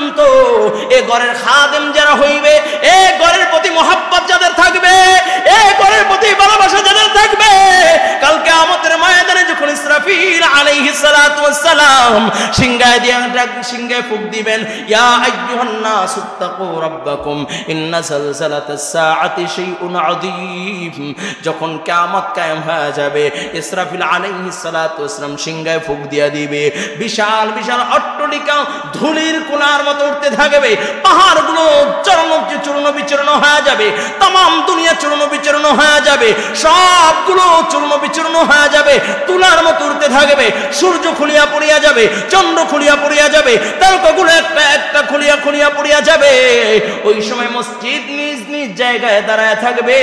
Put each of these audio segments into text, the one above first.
পর্যন্ত এ ঘরের খাদেম যারা হইবে, এ ঘরের প্রতি মহব্বত যাদের থাকবে, এ ঘরের প্রতি ভালোবাসা যাদের থাকবে, কাল কিয়ামতের ময়দানে যখন ইসরাফিল আলাইহিস সালাতু ওয়াস সালাম সিংহায় ফুঁক দিবেন, ইয়া আইয়ুহান নাস ইত্তাকু রাব্বাকুম ইন্না সালসালাতাস সাআতি শাইউন আযীম। যখন কিয়ামত কায়েম হয়ে যাবে, ইসরাফিল আলাইহিস সালাতু ওয়াস সালাম সিংহায় ফুঁক দিয়া দিবে, বিশাল বিশাল অট্টালিকা ধুলির কোনার মতো উঠতে থাকবে, পাহাড়গুলো চূর্ণ বিচূর্ণ হয়ে যাবে, তাম দুনিয়া চূর্ণ বিচূর্ণ হয়ে যাবে, সবগুলো চূর্ণ বিচূর্ণ হয়ে যাবে, তুলার মতো উঠতে থাকবে, সূর্য খুলিয়া পড়িয়া যাবে, চন্দ্র খুলিয়া পড়িয়া যাবে, তারকাগুলো একটা একটা খুলিয়া খুলিয়া পড়িয়া যাবে। ওই সময় মসজিদ নিজ নিজ জায়গায় দাঁড়ায় থাকবে।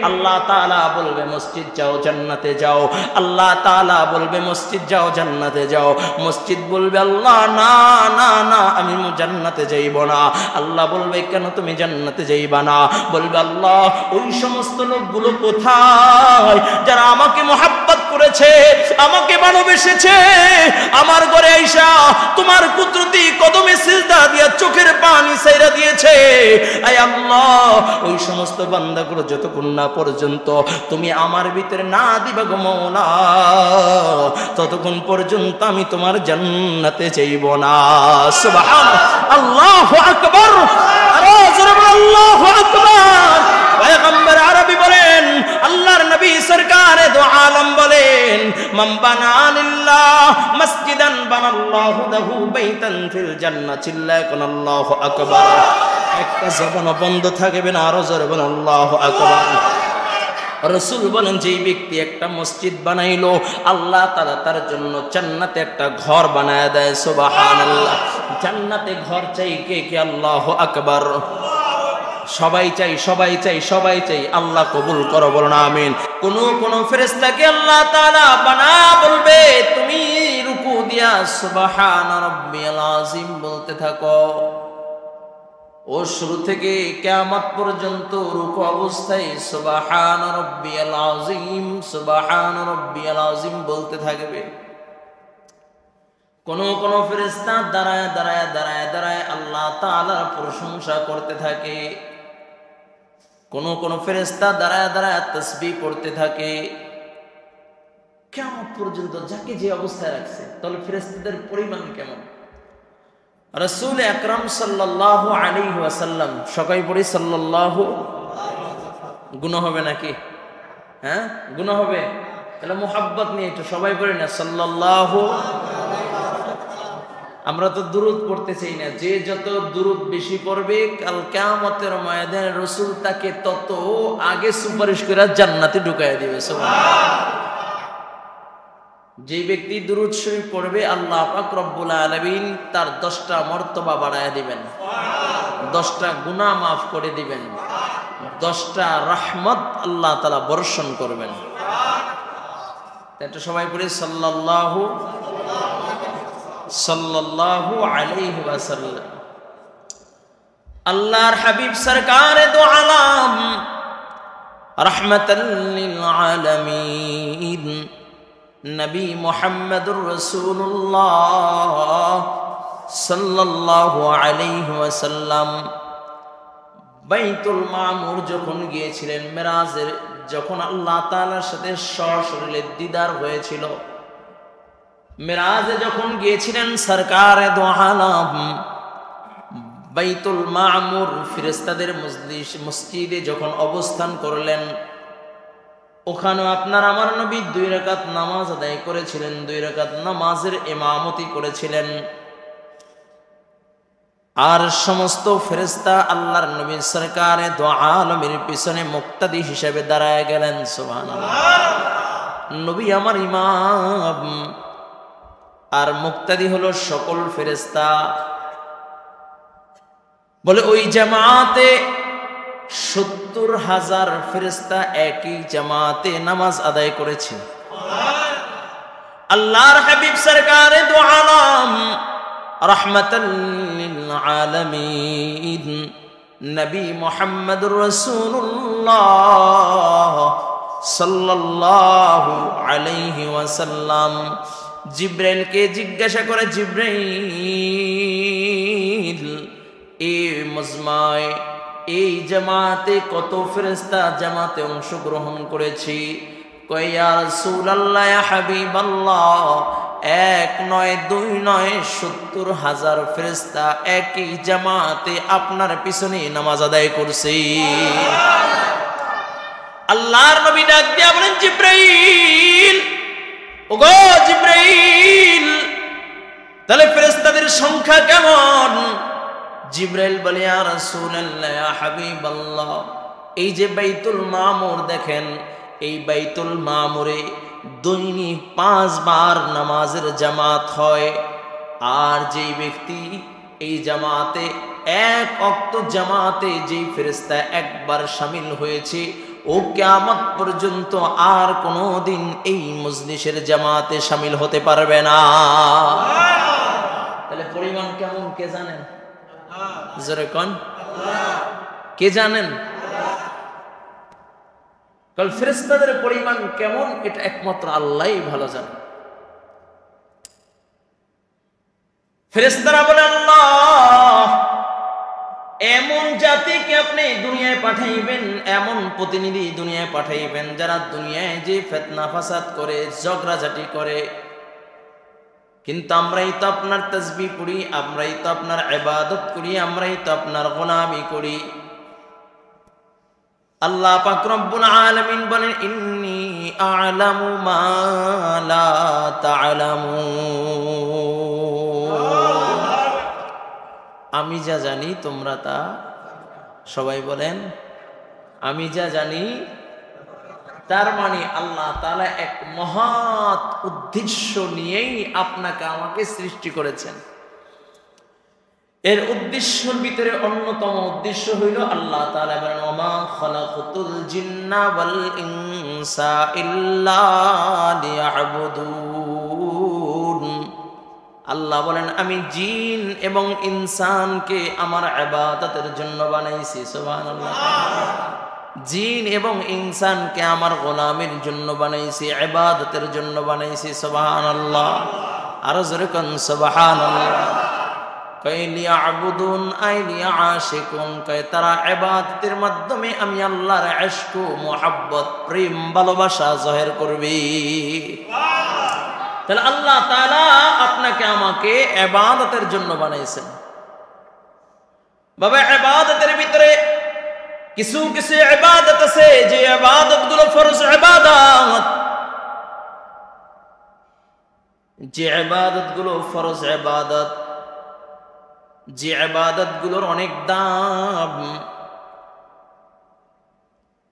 আল্লাহ তাআলা বলবে মসজিদ যাও, জান্নাতে যাও। আল্লাহ তাআলা বলবে মসজিদ যাও, জান্নাতে যাও। মসজিদ বলবে আল্লাহ না না না, আমি জান্নাতে যাইব না। আল্লাহ বলবে কেন তুমি জান্নাতে যাইবা না? বলবে আল্লাহ ওই সমস্ত লোকগুলো কোথায় যারা আমাকে মহব্বত করেছে, আমাকে ভালোবেসেছে, আমার ঘরে আইসা তোমার কুদরতি কদমে সিজদা দিয়া চোখের পানি ছাইরা দিয়েছে। আয় আল্লাহ ওই সমস্ত বান্দাগুলো যতক্ষণ না পর্যন্ত তুমি আমার ভিতরে না দিবা গো মওলা, ততক্ষণ পর্যন্ত আমি তোমার জান্নাতে যাইব না। সুবহানাল্লাহ, আল্লাহু আকবার, আরে জোরে বলো আল্লাহু আকবার। পয়গম্বর আরবি বলেন, আল্লাহর নবী সরকারে দো আলম বলেন, মান বানা লিল্লাহ মসজিদান বানাল্লাহু লাহু বাইতান ফিল জান্নাহ। চিল্লায় কোন আল্লাহু আকবার। একটা জবান বন্ধ থাকবে না, আরো জোরে বলেন আল্লাহু আকবার। রাসূল বলেন যে ব্যক্তি একটা মসজিদ বানাইলো, আল্লাহ তাআলা তার জন্য জান্নাতে একটা ঘর বানায় দেয়। সুবহানাল্লাহ। জান্নাতে ঘর চাই কে কে? আল্লাহু আকবার। সবাই চাই, সবাই চাই, সবাই চাই। আল্লাহ কবুল করো, বলুন আমিন। কোন ফেরেশতাকে আল্লাহ তাআলা বানা বলবে তুমি রুকু দিয়া সুবহান রাব্বিয়াল আযীম বলতে থাকো। ও শুরু থেকে কিয়ামত পর্যন্ত রুকু অবস্থায় সুবহান রাব্বিয়াল আযীম, সুবহান রাব্বিয়াল আযীম বলতে থাকবে। কোন ফেরেশতা দাঁড়ায় দাঁড়ায় দাঁড়ায় দাঁড়ায় আল্লাহ তাআলার প্রশংসা করতে থাকে। কোন ফেরেশতা দাঁড়ায় দাঁড়ায় তাসবিহ পড়তে থাকে। কিয়ামত পর্যন্ত যাকে যে অবস্থায় রাখছে, তাহলে ফেরেশতাদের পরিমাণ কেমন? রাসূল আকরাম সাল্লাল্লাহু আলাইহি ওয়াসাল্লাম, সবাই পড়ি সাল্লাল্লাহু। গুনাহ হবে নাকি? হ্যাঁ গুনাহ হবে? তাহলে মুহাব্বত নিয়ে একটু সবাই পড়ি না সাল্লাল্লাহু। আমরা তো দুরূদ পড়তে চাই না। যে যত দুরূদ বেশি পড়বে, কাল কিয়ামতের ময়দানে রাসূল তাকে তত আগে সুপারিশ করে জান্নাতে ঢুকায়া দিবে। সুবহানাল্লাহ। যে ব্যক্তি দুরূদ শরীফ পড়বে, আল্লাহ পাক রব্বুল আলামিন তার 10টা মর্তবা বাড়ায়া দিবেন, 10টা গুনাহ মাফ করে দিবেন, 10টা রহমত আল্লাহ তাআলা বর্ষণ করবেন। এটা সবাই পড়ে সাল্লাল্লাহু সাল্লাল্লাহু আলাইহি ওয়াসাল্লাম। আল্লাহর হাবিব সরকারে দো আলম রাহমাতাল লিল আলামিন নবী মুহাম্মদুর রাসূলুল্লাহ সাল্লাল্লাহু আলাইহি ওয়াসাল্লাম বাইতুল মামুর যখন গিয়েছিলেন, মেরাজের যখন আল্লাহ তাআলার সাথে সশরীরে দিদার হয়েছিল, মেরাজে যখন গিয়েছিলেন সরকারে দো আলম বাইতুল মামুর ফেরেশতাদের মসজিদে যখন অবস্থান করলেন, ওখানে আপনার আমার নবী 2 রাকাত নামাজ আদায় করেছিলেন, 2 রাকাত নামাজের ইমামতি করেছিলেন। আর সমস্ত ফেরেশতা আল্লাহর নবী সরকারে দো আলমের পিছনে মুক্তাদি হিসেবে দাঁড়ায় গেলেন। সুবহানাল্লাহ। নবী আমার ইমাম, আর মুক্তাদি হলো সকল ফেরেশতা। বলে ওই জামাতে 70,000 ফেরেশতা একই জামাতে নামাজ আদায় করেছে। আল্লাহর হাবিব সরকারে দো আলম রাহমাতাল লিল আলামিন নবী মুহাম্মদুর রাসূলুল্লাহ সাল্লাল্লাহু আলাইহি ওয়াসাল্লাম জিব্রাইলকে জিজ্ঞাসা করে, জিব্রাইল মজমায়, এই জামাতে কত ফেরেশতা জামাতে অংশগ্রহণ করেছি। কয় ইয়া রাসূলুল্লাহ, ইয়া হাবিবাল্লাহ, 1 নয় 2 নয় 70,000 ফেরেশতা একই জামাতে আপনার পিছনে নামাজ আদায় করছে। আল্লাহর নবী ডাক দিয়া বলেন, জিবরাইল, ওগো জিবরাইল, তাহলে ফেরেশতাদের সংখ্যা কেমন? জিবরাইল বলে, ইয়া রাসূলুল্লাহ, ইয়া হাবিবাল্লাহ, এই যে বাইতুল মামুর দেখেন, এই বাইতুল মামুরে দৈনিক 5 বার নামাজের জামাত হয়। আর যেই ব্যক্তি এই জামাতে 1 ওয়াক্ত জামাতে যেই ফেরেশতা একবার শামিল হয়েছে, ও কিয়ামত পর্যন্ত আর কোনোদিন এই মজলিসের জামাতে শামিল হতে পারবে না। তাহলে পরিমাণ কেমন কে জানেন? জোরে কোন, কে জানেন? কাল ফেরেশতাদের পরিমাণ কেমন এটা একমাত্র আল্লাহই ভালো জানে। ফেরেশতারা বলে, আল্লাহ, এমন জাতিকে আপনি দুনিয়ায় পাঠাইবেন, এমন প্রতিনিধি দুনিয়ায় পাঠাইবেন যারা দুনিয়ায় যে ফিতনা ফাসাদ করে, ঝগড়াঝাটি করে, কিন্তু আমরাই তো আপনার তাসবিহ পড়ি, আমরাই তো আপনার ইবাদত করি, আমরাই তো আপনার গোলামি করি। আল্লাহ পাক রব্বুল আলামিন বলেন, ইন্নী আ'লামু মা লা তা'লামুন, আমি যা জানি তোমরা তা। সবাই বলেন, আমি যা জানি। তার মানে আল্লাহ তাআলা এক মহৎ উদ্দেশ্য নিয়েই আপনাকে আমাকে সৃষ্টি করেছেন। এর উদ্দেশ্যের ভিতরে অন্যতম উদ্দেশ্য হইল, আল্লাহ তাআলা বলেন, ওমা খালাকতুল জিন্না ওয়াল ইনসা ইল্লা লিয়াবুদুন। আল্লাহ বলেন, আমি জিন এবং ইনসানকে আমার ইবাদতের জন্য বানাইছি। সুবহানাল্লাহ। জিন এবং ইনসানকে আমার গোলামের জন্য বানাইছি, ইবাদতের জন্য বানাইছি। সুবহানাল্লাহ। আরো জোরে কোন সুবহানাল্লাহ। কয় লিয়াবুদুন আই লিয়াশিকুন, কয় তারা ইবাদতের মাধ্যমে আমি আল্লাহর ইশক, মুহাব্বত, প্রেম, ভালোবাসা জাহির করবে। তাহলে আল্লাহ তাআলা আপনাকে আমাকে ইবাদতের জন্য বানাইছেন। বাবা, ইবাদতের ভিতরে কিছু কিছু ইবাদত আছে যে ইবাদতগুলো ফরজ ইবাদত, যে ইবাদতগুলো ফরজ ইবাদত, যে ইবাদতগুলোর অনেক দাম।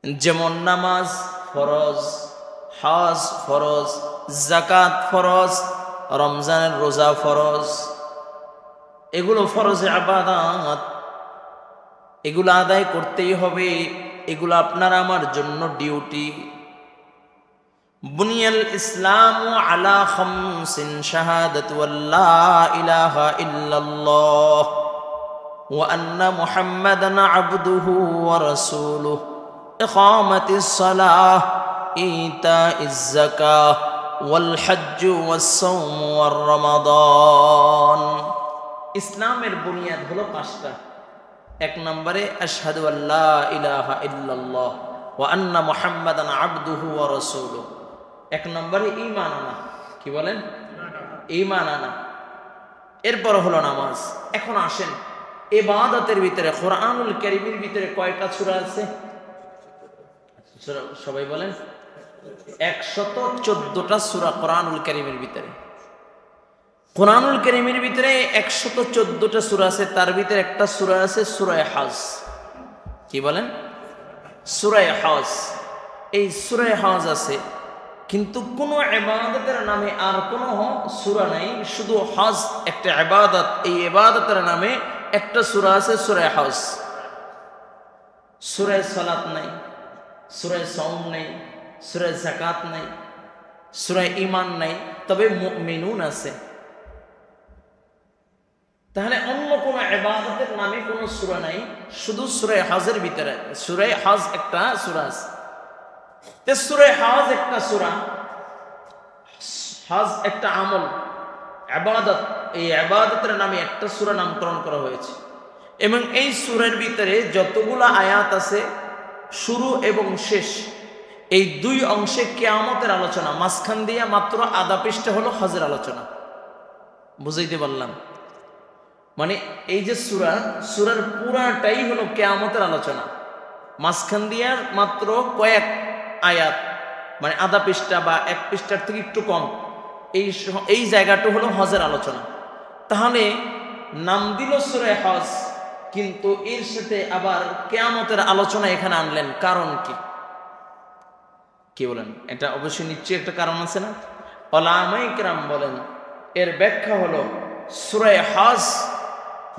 যেমন নামাজ ফরজ, হজ ফরজ, যাকাত ফরজ, রমজানের রোজা ফরজ, এগুলো ফরজ ইবাদত, এগুলো আদায় করতেই হবে। এগুলো আপনার আমার জন্য ডিউটি। বুনিয়াল ইসলামু আলা খামসিন, শাহাদাতু আল্লা ইলাহা ইল্লাল্লাহ ওয়া আন্না মুহাম্মাদান আবদুহু ওয়া রাসূলুহু, ইকামাতিস সালাহ, ইতাইজ যাকাহ, ওয়াল হজ্জ ওয়াস সাওম ওয়ার রমাদান। ইসলামের বুনিয়াদ হলো 5টা। 1 নম্বরে আশহাদু আল্লা ইলাহা ইল্লাল্লাহ ওয়া আন্না মুহাম্মাদান আবদুহু ওয়া রাসূলুহু। 1 নম্বরে ঈমান আনা। কি বলেন? ঈমান আনা। এরপর হলো নামাজ। এখন আসেন, ইবাদতের ভিতরে কোরআনুল কারীমের ভিতরে কয়টা সূরা আছে? সবাই বলেন, 114টা সূরা কোরআনুল কারীমের ভিতরে। কোরআনুল কারীমের ভিতরে 114টা সূরা আছে। তার ভিতরে একটা সূরা আছে সূরা হজ। কি বলেন? সূরা হজ। এই সূরা হজ আছে, কিন্তু কোন ইবাদতের নামে আর কোন সূরা নাই, শুধু হজ একটা ইবাদত। এই ইবাদতের নামে একটা সূরা আছে সূরা হজ। সূরা সালাত নাই, সূরা সাওম নাই, সূরা যাকাত নাই, সূরা ঈমান নাই, তবে মুমিনুন আছে। তাহলে অন্য কোন ইবাদতের নামে কোন সূরা নাই, শুধু সূরা হজের ভিতরে। সূরা হজ একটা সূরা আছে। তে সূরা হজ একটা সূরা, হজ একটা আমল, ইবাদত। এই ইবাদতের নামে একটা সূরা নামকরণ করা হয়েছে। এবং এই সূরার ভিতরে যতগুলো আয়াত আছে শুরু এবং শেষ এই দুই অংশে কিয়ামতের আলোচনা, মাঝখান দিয়ে মাত্র আধা পৃষ্ঠা হলো হজের আলোচনা। বুঝাইতে পারলাম? মানে এই যে সূরার পুরাটাই হলো কিয়ামতের আলোচনা, মাঝখান দিয়ে মাত্র কয়েক আয়াত মানে আধা পৃষ্ঠা বা এক পৃষ্ঠার থেকে একটু কম, এই জায়গাটা হলো হজের আলোচনা। তাহলে নাম দিল সূরা হজ, কিন্তু এর সাথে আবার কিয়ামতের আলোচনা এখানে আনলেন, কারণ কি বলেন? এটা অবশ্যই নিশ্চয়ই একটা কারণ আছে না? উলামায়ে কেরাম বলেন এর ব্যাখ্যা হলো সূরা হজ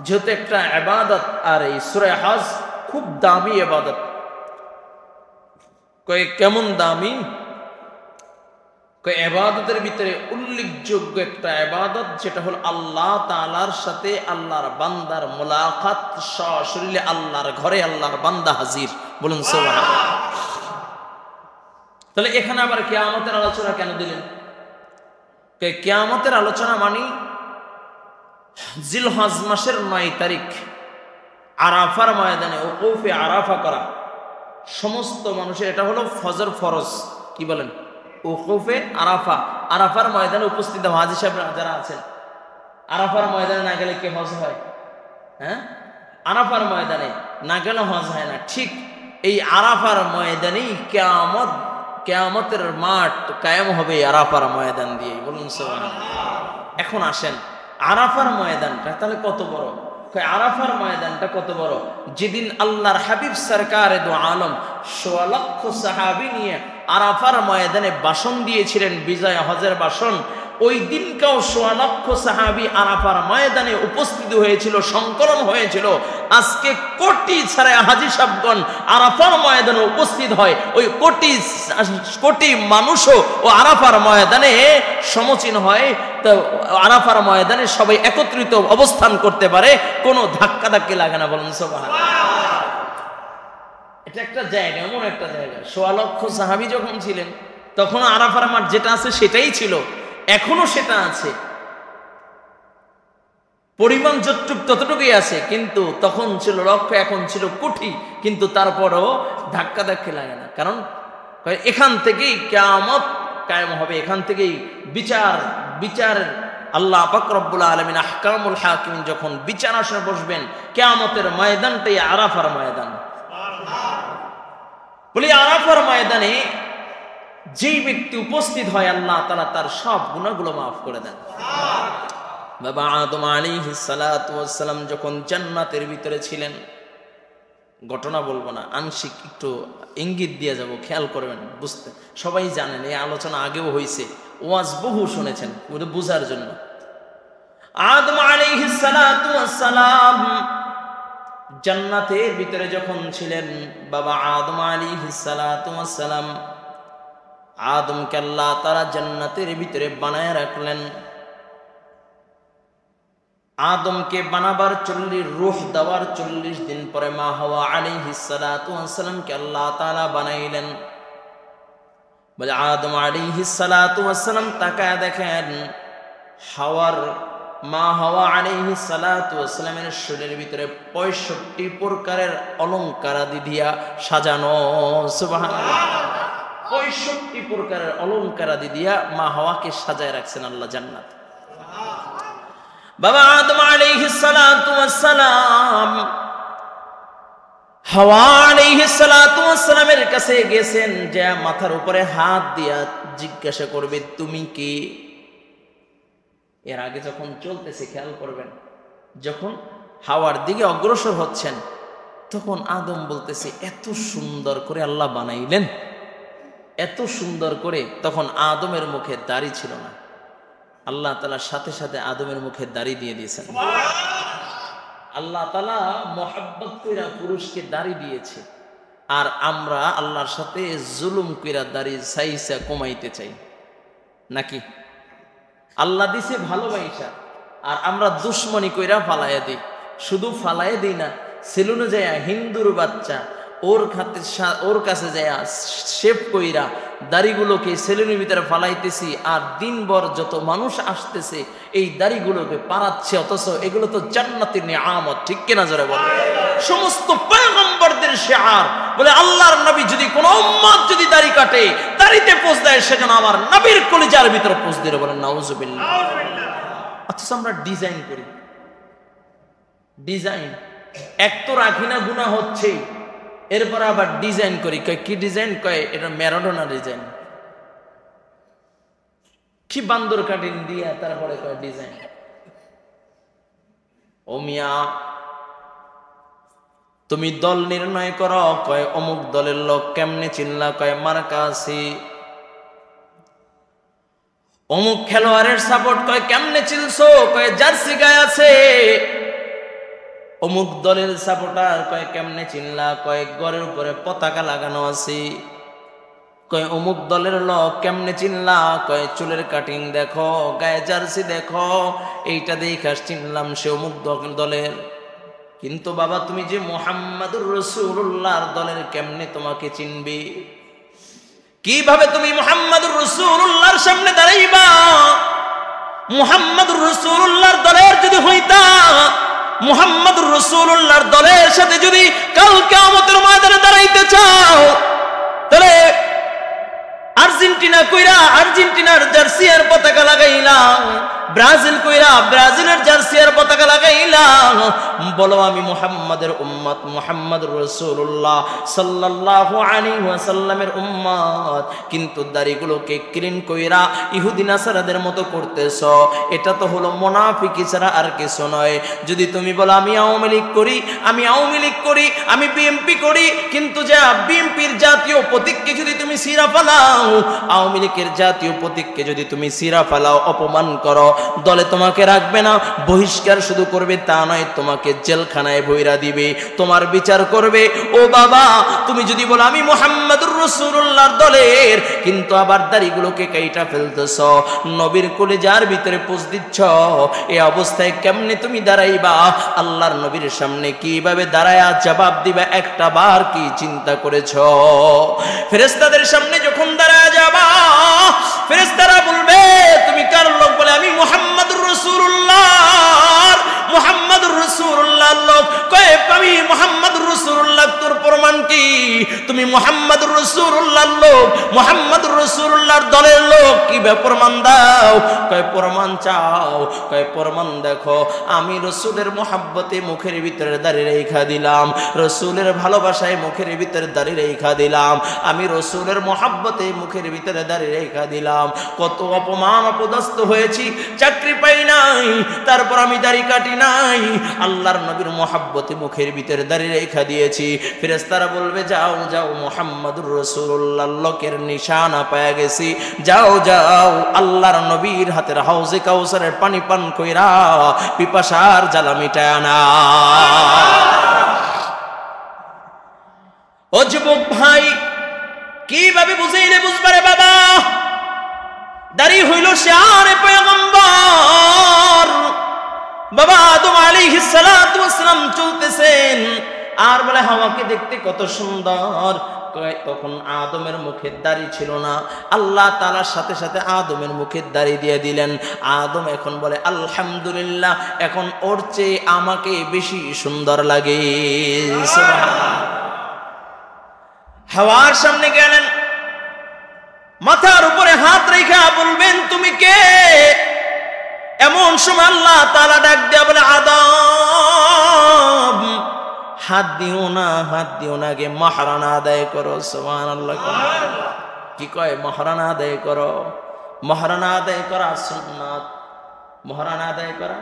যেহেতু একটা ইবাদত, আর এই সূরা হজ খুব দামি ইবাদত। কেমন দামি? ইবাদতের ভিতরে উল্লেখযোগ্য একটা ইবাদত, যেটা হলো আল্লাহ তাআলার সাথে আল্লাহর বান্দার মুলাকাত, সশরীরে আল্লাহর ঘরে আল্লাহর বান্দা হাজির। বলুন সুবহানাল্লাহ। তাহলে এখানে আবার কিয়ামতের আলোচনা কেন দিলেন? কিয়ামতের আলোচনা মানে জিলহজ মাসের 9 তারিখ আরাফার ময়দানে ওকুফে আরাফা করা সমস্ত মানুষের এটা হলো ফজর ফরজ। কি বলেন? ওকুফে আরাফা, আরাফার ময়দানে উপস্থিত হাজী সাহেবরা যারা আছেন, আরাফার ময়দানে না গেলে কি হজ হয়? হ্যাঁ, আরাফার ময়দানে না গেলে হজ হয় না। ঠিক এই আরাফার ময়দানেই কিয়ামতের মাঠ কায়েম হবে আরাফার ময়দান দিয়ে। বলুন সুবহানাল্লাহ। এখন আসেন আরাফার ময়দানটা তাহলে কত বড়? আরাফার ময়দানটা কত বড়? যেদিন আল্লাহর হাবিব সরকারে দু আলম ১৬ লক্ষ সাহাবী নিয়ে আরাফার ময়দানে ভাষণ দিয়েছিলেন, বিজয় হজের ভাষণ, ওই দিনকাও ১৬ লক্ষ সাহাবী আরাফার ময়দানে উপস্থিত হয়েছিল, সংকলন হয়েছিল। আজকে কোটি ছাড়া হাজী সাহেবগণ আরাফার ময়দানে উপস্থিত হয়, ওই কোটি মানুষও ও আরাফার ময়দানে সমচীন হয়। তো আরাফার ময়দানে সবাই একত্রিত অবস্থান করতে পারে, কোনো ধাক্কাধাক্কি লাগে না। বলুন সুবহানাল্লাহ। এটা একটা জায়গা, এমন একটা জায়গা। ১৬ লক্ষ সাহাবী যখন ছিলেন তখন আরাফার মাঠ যেটা আছে সেটাই ছিল, এখনো সেটা আছে, পরিমাণ যতটুক ততটুকুই আছে, কিন্তু তখন ছিল লক্ষ, এখন ছিল কোটি, কিন্তু তারপরও ধাক্কাধাক্কি লাগে না। কারণ এখান থেকেই কিয়ামত কায়েম হবে, এখান থেকেই বিচার আল্লাহ পাক রব্বুল আলামিন আহকামুল হাকিমিন যখন বিচার আসনে বসবেন, কিয়ামতের ময়দানটাই আরাফার ময়দান। বলি আরাফার ময়দানে যেই ব্যক্তি উপস্থিত হয় আল্লাহ তাআলা তার সব গুনাহগুলো মাফ করে দেন। বাবা আদম আলাইহিস সালাতু ওয়াস সালাম যখন জান্নাতের ভিতরে ছিলেন, ঘটনা বলবো না, আংশিক একটু ইঙ্গিত দিয়ে যাব, খেয়াল করবেন, বুঝতে সবাই জানেন, এই আলোচনা আগেও হয়েছে, ওয়াজ বহু শুনেছেন, বুঝার জন্য। আদম আলাইহিস সালাতু ওয়াস সালাম জান্নাতের ভিতরে যখন ছিলেন, বাবা আদম আলাইহিস সালাতু ওয়াস সালাম আদমকে আল্লাহ তাআলা জান্নাতের ভিতরে বানায় রাখলেন। আদমকে বানাবার 40 রূহ দেওয়ার 40 দিন পরে মা হাওয়া আলাইহিস সালাতু ওয়াস সালামকে আল্লাহ তাআলা বানাইলেন। বলে আদম আলাইহিস সালাতু ওয়াস সালাম তাকায় দেখেন মা হাওয়া আলাইহিস সালাতু ওয়াস সালামের শরীরের ভিতরে 65 প্রকারের অলংকারাদি দিয়া সাজানো। সুবহানাল্লাহ। 65 প্রকারের অলংকারাদি দিয়া মা হাওয়াকে সাজায় রাখছেন আল্লাহ জান্নাত। বাবা আদম আলাইহিস সালাতু ওয়াস সালাম হাওয়া আলাইহিস সালাতু ওয়াস সালামের কাছে গেছেন, যে মাথার উপরে হাত দিয়া জিজ্ঞাসা করবে তুমি কি? এর আগে যখন চলতেছে, খেয়াল করবেন, যখন হাওয়ার দিকে অগ্রসর হচ্ছেন তখন আদম বলতেছে এত সুন্দর করে আল্লাহ বানাইলেন, এত সুন্দর করে। তখন আদমের মুখে দাড়ি ছিল না, আল্লাহ তাআলা সাথে সাথে আদমের মুখে দাড়ি দিয়ে দিয়েছেন। আল্লাহ তাআলা মোহাব্বত কইরা পুরুষকে দাড়ি দিয়েছে, আর আমরা আল্লাহর সাথে জুলুম কইরা দাড়ি চাইছা কমাইতে চাই নাকি? আল্লাহ দিছে ভালোবাসা, আর আমরা দুশ্মনী কইরা ফালাইয়া দিই। শুধু ফালাইয়া দিই না, সেলুনে যায় হিন্দুর বাচ্চা ওর কাছে যায় শেভ কইরা দাড়িগুলোকে সেলুনের ভিতরে ফালাইতেছি, আর দিনভর যত মানুষ আসতেছে এই দাড়িগুলোকে পাড়াচ্ছে, অথচ এগুলো তো জান্নাতের নিয়ামত। ঠিক কিনা জোরে বলে? সমস্ত পয়গম্বরদের শিআর বলে আল্লাহর নবী যদি কোন উম্মত যদি দাড়ি কাটে, দাড়িতে পোঁছ দেয়, সেজন্য আমার নবীর কলিজার ভিতরে পোঁছ দিয়ে বলেন নাউজুবিল্লাহ। অথচ আমরা ডিজাইন করি, ডিজাইন এক তো রাখি না, গুনাহ হচ্ছে, এরপর আবার ডিজাইন করি। কয় কি ডিজাইন? কয় এটা ম্যারাডোনা ডিজাইন। কি বান্দর কাটিং দিয়া তারপরে কয় ডিজাইন। ও মিয়া, তুমি দল নির্ণয় করো। কয় অমুক দলের লোক। কেমনে চিনলা? কয় মার্কা আছে। অমুক খেলোয়াড়ের সাপোর্ট। কয় কেমনে চিনছো? কয় জার্সি গায়ে আছে। অমুক দলের সাপোর্টার। কয় কেমনে চিনলা? কয় ঘরের উপরে পতাকা লাগানো আছে। কয় অমুক দলের লোক। কেমনে চিনলা? কয় চুলের কাটিং দেখো, গায়ে জার্সি দেখো, এইটা দেখে চিনলাম সে অমুক দলের। কিন্তু বাবা তুমি যে মুহাম্মাদুর রাসূলুল্লাহর দলের, কেমনে তোমাকে চিনবে? কিভাবে তুমি মুহাম্মাদুর রাসূলুল্লাহর সামনে দাঁড়াইবা? মুহাম্মাদুর রাসূলুল্লাহর দলের যদি হইতা, মুহাম্মাদুর রাসূলুল্লাহর দলের সাথে যদি কাল কিয়ামতের ময়দানে দাঁড়াইতে চাও, তাহলে আর্জেন্টিনা কইরা আর্জেন্টিনার জার্সি আর পতাকা লাগাইলাম, ব্রাজিল কইরা ব্রাজিলের জার্সি আর পতাকা লাগাইলাম। বলো আমি মুহাম্মাদের উম্মত, মুহাম্মাদুর রাসূলুল্লাহ সাল্লাল্লাহু আলাইহি ওয়াসাল্লামের উম্মত, কিন্তু দাড়িগুলোকে ক্লিন কইরা ইহুদি নাসারাদের মতো করতেছ। এটা তো হলো মুনাফিকি ছাড়া আর কিছু নয়। যদি তুমি বলো আমি আওয়ামী লীগ করি, আমি আওয়ামী লীগ করি, আমি বিএনপি করি, কিন্তু যা বিএনপির জাতীয় প্রতীককে যদি তুমি সিরা ফালাও, আওয়ামী লীগের জাতীয় প্রতীককে যদি তুমি সিরা ফালাও, অপমান করো, দলে তোমাকে রাখবে না, বহিষ্কার শুধু করবে তা নয়, তোমাকে জেলখানায় ভইরা দিবে, তোমার বিচার করবে। ও বাবা, তুমি যদি বলো আমি মুহাম্মাদুর রাসূলুল্লাহর দলের, কিন্তু আবার দাড়িগুলোকে কাইটা ফেলতেছ, নবীর কলিজার ভিতরে পোঁছ দিচ্ছ, এই অবস্থায় কেমনে তুমি দাঁড়াইবা? আল্লাহর নবীর সামনে কিভাবে দাঁড়ায়া জবাব দিবা? একটা বার কি চিন্তা করেছ? ফেরেশতাদের সামনে যখন দাঁড়ায়া যাবা, ফেরেশতারা বলবে তুমি কার লোক? বলে আমি মুহাম্মাদুর রাসূলুল্লাহর, মুহাম্মাদুর রাসূলুল্লাহর লোক। কয় আমি মুহাম্মাদুর রাসূলুল্লাহ। তোর প্রমাণ কি? তুমি মুহাম্মাদুর রাসূলুল্লাহর লোক, মুহাম্মাদুর রাসূলুল্লাহর দলের লোক, কি প্রমাণ দাও? কয় প্রমাণ চাও? কয় প্রমাণ দেখো, আমি রাসূলের মুহাব্বতে মুখের ভিতরে দাড়ি রেখা দিলাম, রাসূলের ভালোবাসায় মুখের ভিতরে দাড়ি রেখা দিলাম, আমি রাসূলের মুহাব্বতে মুখের ভিতরে দাড়ি রেখা দিলাম। কত অপমান অপদস্থ হয়েছি, চাকরি পাই নাই, তারপর আমি দাড়ি কাটি নাই, আল্লাহর নবীর মুহাব্বতে মুখের ভিতরে দাড়ি রেখা দিয়েছি। ফেরেশতারা বলবে যাও যাও, মুহাম্মাদুর রাসূলুল্লাহর লোকের নিশানা পেয়ে গেছি, যাও যাও, আল্লাহর নবীর হাতের হাউজে কাউসারের পানি পান কইরা পিপাসার জ্বালা মিটায় না। ও যুবক ভাই, কিভাবে বুঝাইলে বুঝবারে বাবা? দাড়ি হইল শিআরে পয়গম্বর। বাবা আদম আলাইহিস সালাতু ওয়াস সালাম চলতেছেন, আর বলে হাওয়াকে দেখতে কত সুন্দর। তখন আদমের মুখের দাড়ি ছিল না, আল্লাহ তাআলার সাথে সাথে আদমের মুখের দাড়ি দিয়ে দিলেন। আদম এখন বলে আলহামদুলিল্লাহ, এখন ওর চেয়ে আমাকে বেশি সুন্দর লাগে। সুবহানাল্লাহ। হাওয়ার সামনে গেলেন, মাথার উপরে হাত রেখা বলবেন তুমি কে? এমন সময় আল্লাহ তাআলা ডাক দেয়া বলে আদম, হাত দিও না, হাত দিও না, গে মাহরানা আদায় করো। সুবহানাল্লাহ। কি কয়? মাহরানা আদায় করো। মাহরানা আদায় করা সুন্নাত, মাহরানা আদায় করা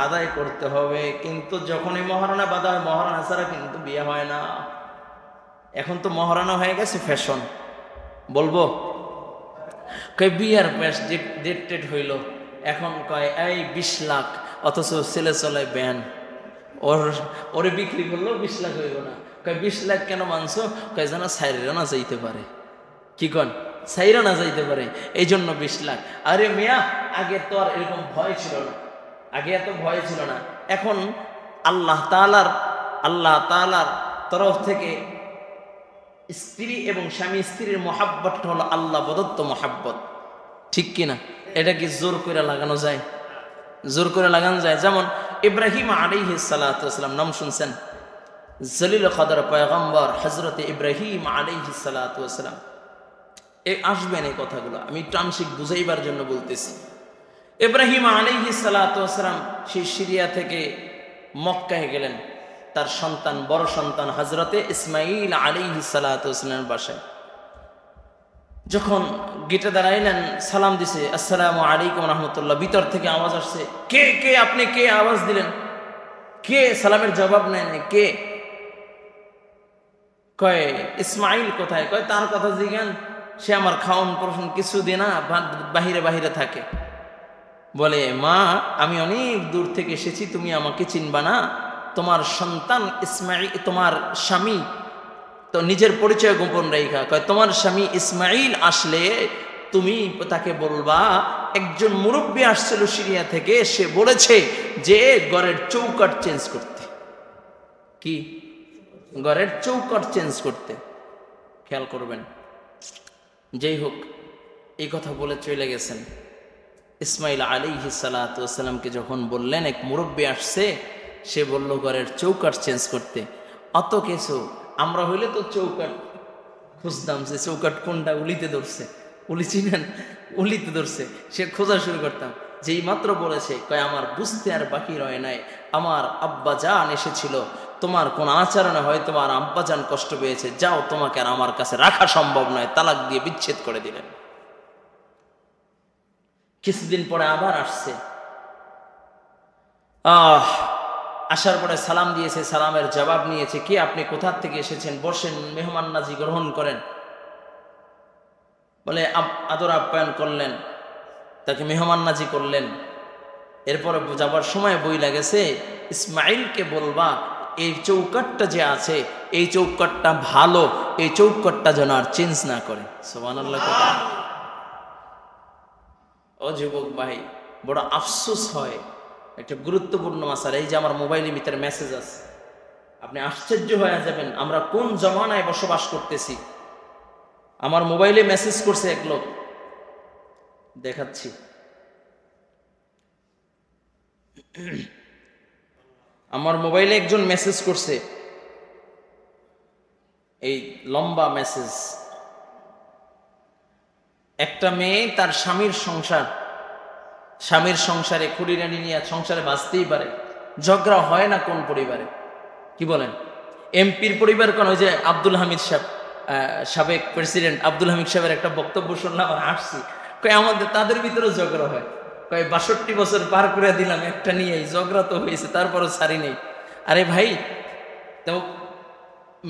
আদায় করতে হবে। কিন্তু যখনই মহারানা বাঁধা হয়, মহারানা ছাড়া কিন্তু বিয়ে হয় না। এখন তো মহারানা হয়ে গেছে ফ্যাশন। বলবো কয় বিয়ার ডেট টেট হইল, এখন কয় এই 20 লাখ, অথচ ছেলে চলে ব্যান, ওরে বিক্রি করলো 20 লাখ হইব না। কয় 20 লাখ কেন মানছো? কয় যেন সাইরা না যাইতে পারে। কি কন? সাইরা না যাইতে পারে, এই জন্য 20 লাখ। আরে মিয়া, আগে তো আর এরকম ভয় ছিল না, আগে এত ভয় ছিল না। এখন আল্লাহ তাআলার তরফ থেকে স্ত্রী এবং স্বামী স্ত্রীর মহাব্বতটা হলো আল্লাহ প্রদত্ত মহাব্বত, ঠিক কিনা? এটা কি জোর করে লাগানো যায়? জোর করে লাগানো যায়? যেমন ইব্রাহিম আলাইহিস সালাতু ওয়াস সালাম, নাম শুনছেন? জলিল কদর পয়গম্বর হযরত ইব্রাহিম আলাইহিস সালাতু ওয়াস সালাম। আসবেন এই কথাগুলো, আমি একটু আংশিক বুঝাইবার জন্য বলতেছি। ইব্রাহিম আলাইহিস সালাতু ওয়াস সালাম সেই সিরিয়া থেকে মক্কায় গেলেন তার সন্তান, বড় সন্তান হযরতে ইসমাঈল আলাইহিস সালাতু ওয়াস সালামের বাসায়। যখন গেটে দাঁড়াইলেন, সালাম দিছে, আসসালামু আলাইকুম রাহমাতুল্লাহ। ভিতর থেকে আওয়াজ আসছে, কে কে আপনি, কে আওয়াজ দিলেন? কে? সালামের জবাব নেন, কে? কয় ইসমাঈল কোথায়? কয় তার কথা জিজ্ঞান, সে আমার খাওন প্রশ্ন কিছু দিয়ে না, বাহিরে বাহিরে থাকে। বলে, মা আমি অনেক দূর থেকে এসেছি, তুমি আমাকে চিনবা না? তোমার সন্তান ইসমাঈল, তোমার স্বামী তো নিজের পরিচয় গোপন রেখা, কয় তোমার স্বামী ইসমাঈল আসলে তুমি তাকে বলবা একজন মুরব্বী আসছিল সিরিয়া থেকে, সে বলেছে যে ঘরের চৌকাঠ চেঞ্জ করতে। কি? ঘরের চৌকাঠ চেঞ্জ করতে। খেয়াল করবেন। যেই হোক, এই কথা বলে চলে গেছেন। ইসমাঈল আলাইহিস সালাতু ওয়াস সালামকে যখন বললেন এক মুরব্বী আসছে, সে বলল ঘরের চৌকাঠ চেঞ্জ করতে। অত কিছু আমরা হইলে তো চৌকাঠ খুঁজতাম, যে চৌকাঠ কোনটা, উলিতে ধরছে, উলি চিনেন? উলিতে ধরছে, সে খোঁজা শুরু করতাম। যেই মাত্র বলেছে, কয় আমার বুঝতে আর বাকি রয় নাই, আমার আব্বা জান এসেছিল, তোমার কোন আচরণে হয় তোমার আব্বা জান কষ্ট পেয়েছে, যাও, তোমাকে আর আমার কাছে রাখা সম্ভব নয়, তালাক দিয়ে বিচ্ছেদ করে দিলেন। কিছুদিন পরে আবার আসছে, আসার পরে সালাম দিয়েছে, সালামের জবাব নিয়েছে, কি আপনি কোথা থেকে এসেছেন, বসেন, মেহমান নাজি গ্রহণ করেন। বলে আদর আপ্যায়ন করলেন, তাকে মেহমান নাজি করলেন। এরপরে যাবার সময় বই লাগেছে, ইসমাঈলকে বলবা এই চৌকাঠটা যে আছে, এই চৌকাঠটা ভালো, এই চৌকাঠটা যেন আর চেঞ্জ না করে। সুবহানাল্লাহ। ও যুবক ভাই, বড় আফসোস হয়, একটা গুরুত্বপূর্ণ মাসালা। এই যে আমার মোবাইলের ভিতরে মেসেজ আছে, আপনি আশ্চর্য হয়ে যাবেন আমরা কোন জমানায় বসবাস করতেছি। আমার মোবাইলে মেসেজ করছে এক লোক, দেখাচ্ছি। আমার মোবাইলে একজন মেসেজ করছে, এই লম্বা মেসেজ। একটা মেয়ে তার স্বামীর সংসারে খুঁড়িনানি নিয়ে সংসারে বাঁচতেই পারে, ঝগড়া হয় না কোন পরিবারে? কি বলেন? এমপির পরিবার কোন? ওই যে আব্দুল হামিদ সাহেব, সাবেক প্রেসিডেন্ট আব্দুল হামিদ সাহেবের একটা বক্তব্য শুনলাম আর হাসছি। কয় আমাদের তাদের ভিতরে ঝগড়া হয়, কয় 62 বছর পার করে দিলাম একটা নিয়ে, ঝগড়া তো হয়েছে তারপরও ছাড়ি নেই। আরে ভাই, তো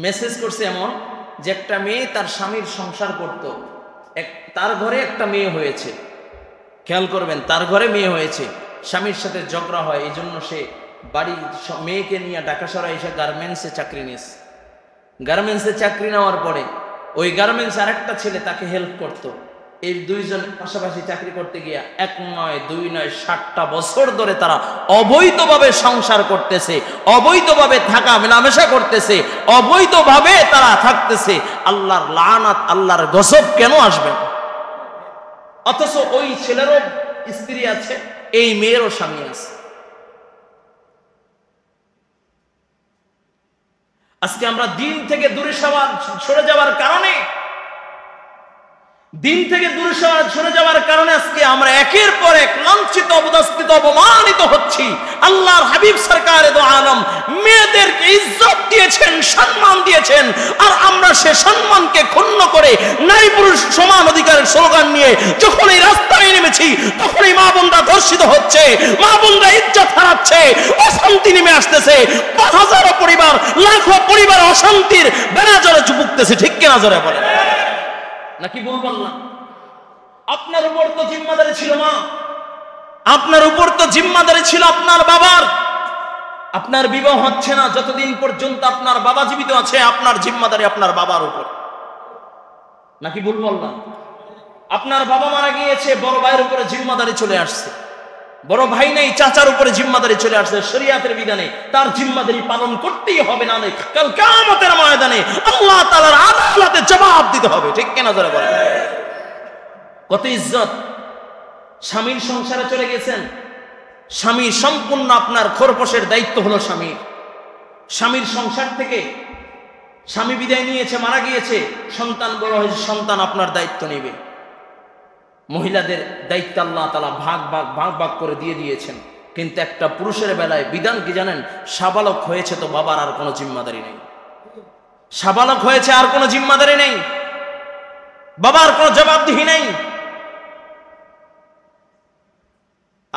মেসেজ করছে এমন যে একটা মেয়ে তার স্বামীর সংসার করত, তার ঘরে একটা মেয়ে হয়েছে, খেয়াল করবেন, তার ঘরে মেয়ে হয়েছে, স্বামীর সাথে ঝগড়া হয়, এই জন্য সে বাড়ি মেয়েকে নিয়ে ঢাকা শহরে এসে গার্মেন্টসে চাকরি নিয়েছে। গার্মেন্টসে চাকরি নেওয়ার পরে ওই গার্মেন্টস আরেকটা ছেলে তাকে হেল্প করত। এই দুইজন পাশাপাশি চাকরি করতে গিয়া 1 নয় 2 নয় 60টা বছর ধরে তারা অবৈধভাবে সংসার করতেছে, অবৈধভাবে থাকা মেলামেশা করতেছে, অবৈধভাবে তারা থাকতেছে। আল্লাহর লানাত, আল্লাহর গজব কেন আসবে? অথচ ওই ছেলেরও স্ত্রী আছে, এই মেয়েরও স্বামী আছে। আজকে আমরা দিন থেকে দূরে সরে যাওয়ার কারণে, আজকে আমরা একের পর এক লাঞ্ছিত, অবদস্থিত, অপমানিত হচ্ছি। আল্লাহর হাবিব সরকারে দো আলম মেয়েদেরকে ইজ্জত দিয়েছেন, সম্মান দিয়েছেন, আর আমরা সে সম্মানকে ক্ষুণ্ণ করে নারী পুরুষ সমান অধিকারের স্লোগান নিয়ে যখন এই রাস্তায় নেমেছি, তখনই মা বোনরা ধর্ষিত হচ্ছে, মা বোনরা ইজ্জত হারাচ্ছে, অশান্তি নেমে আসতেছে, হাজারো পরিবার, লাখো পরিবার অশান্তির বেনাজরে ভুগতেছে। ঠিক কিনা জোরে বলেন? নাকি ভুল বললাম? আপনার উপর তো জিম্মাদারি ছিল মা, আপনার উপর তো জিম্মাদারি ছিল আপনার বাবার। আপনার বিবাহ হচ্ছে না যতদিন পর্যন্ত আপনার বাবা জীবিত আছে, আপনার জিম্মাদারি আপনার বাবার উপর। নাকি ভুল বললাম? আপনার বাবা মারা গিয়েছে, বড় ভাইয়ের উপরে জিম্মাদারি চলে আসছে। বড় ভাই নেই, চাচার উপরে জিম্মাদারি চলে আসছে শরিয়াতের বিধানে, তার জিম্মাদারি পালন করতেই হবে, না নেই কাল কিয়ামতের ময়দানে আল্লাহ তাআলার আদালতে জবাব দিতে হবে। ঠিক কিনা ধরে বলেন? কত ইজ্জত। স্বামীর সংসারে চলে গেছেন, স্বামী সম্পূর্ণ আপনার খোরপোশের দায়িত্ব হলো স্বামীর। স্বামীর সংসার থেকে স্বামী বিদায় নিয়েছে, মারা গিয়েছে, সন্তান বড় হয়েছে, সন্তান আপনার দায়িত্ব নেবে। মহিলাদের দায়িত্ব আল্লাহ তাআলা ভাগ ভাগ করে দিয়ে দিয়েছেন, কিন্তু একটা পুরুষের বেলায় বিধান কি জানেন? সাবালক হয়েছে তো বাবার আর কোনো জিম্মাদারি নেই। সাবালক হয়েছে, আর কোনো জিম্মাদারি নেই, বাবার কোনো জবাবদিহি নেই।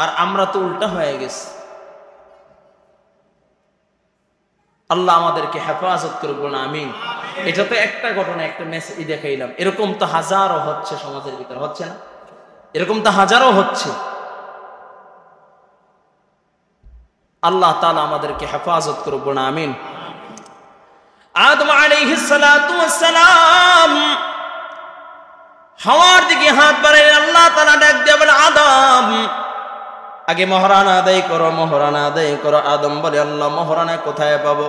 আর আমরা তো উল্টা হয়ে গেছি। আল্লাহ আমাদেরকে হেফাজত করে বলুন আমিন। এটা তো একটা ঘটনা, একটা মেসেজ দেখাইলাম, এরকম তো হাজারো হচ্ছে সমাজের ভিতরে, হচ্ছে না? এরকম তো হাজারো হচ্ছে। আল্লাহ তাআলা আমাদেরকে হেফাজত করে বলুন আমিন। আদম আলাইহিস সালাতু ওয়াস সালাম হাওয়ার দিকে হাত বাড়ালেন, আল্লাহ তাআলা ডাক দিয়ে বলে আদম আগে মহরানা আদায় করো, মহরানা আদায় করো। আদম বলে আল্লাহ মহরানা কোথায় পাবো?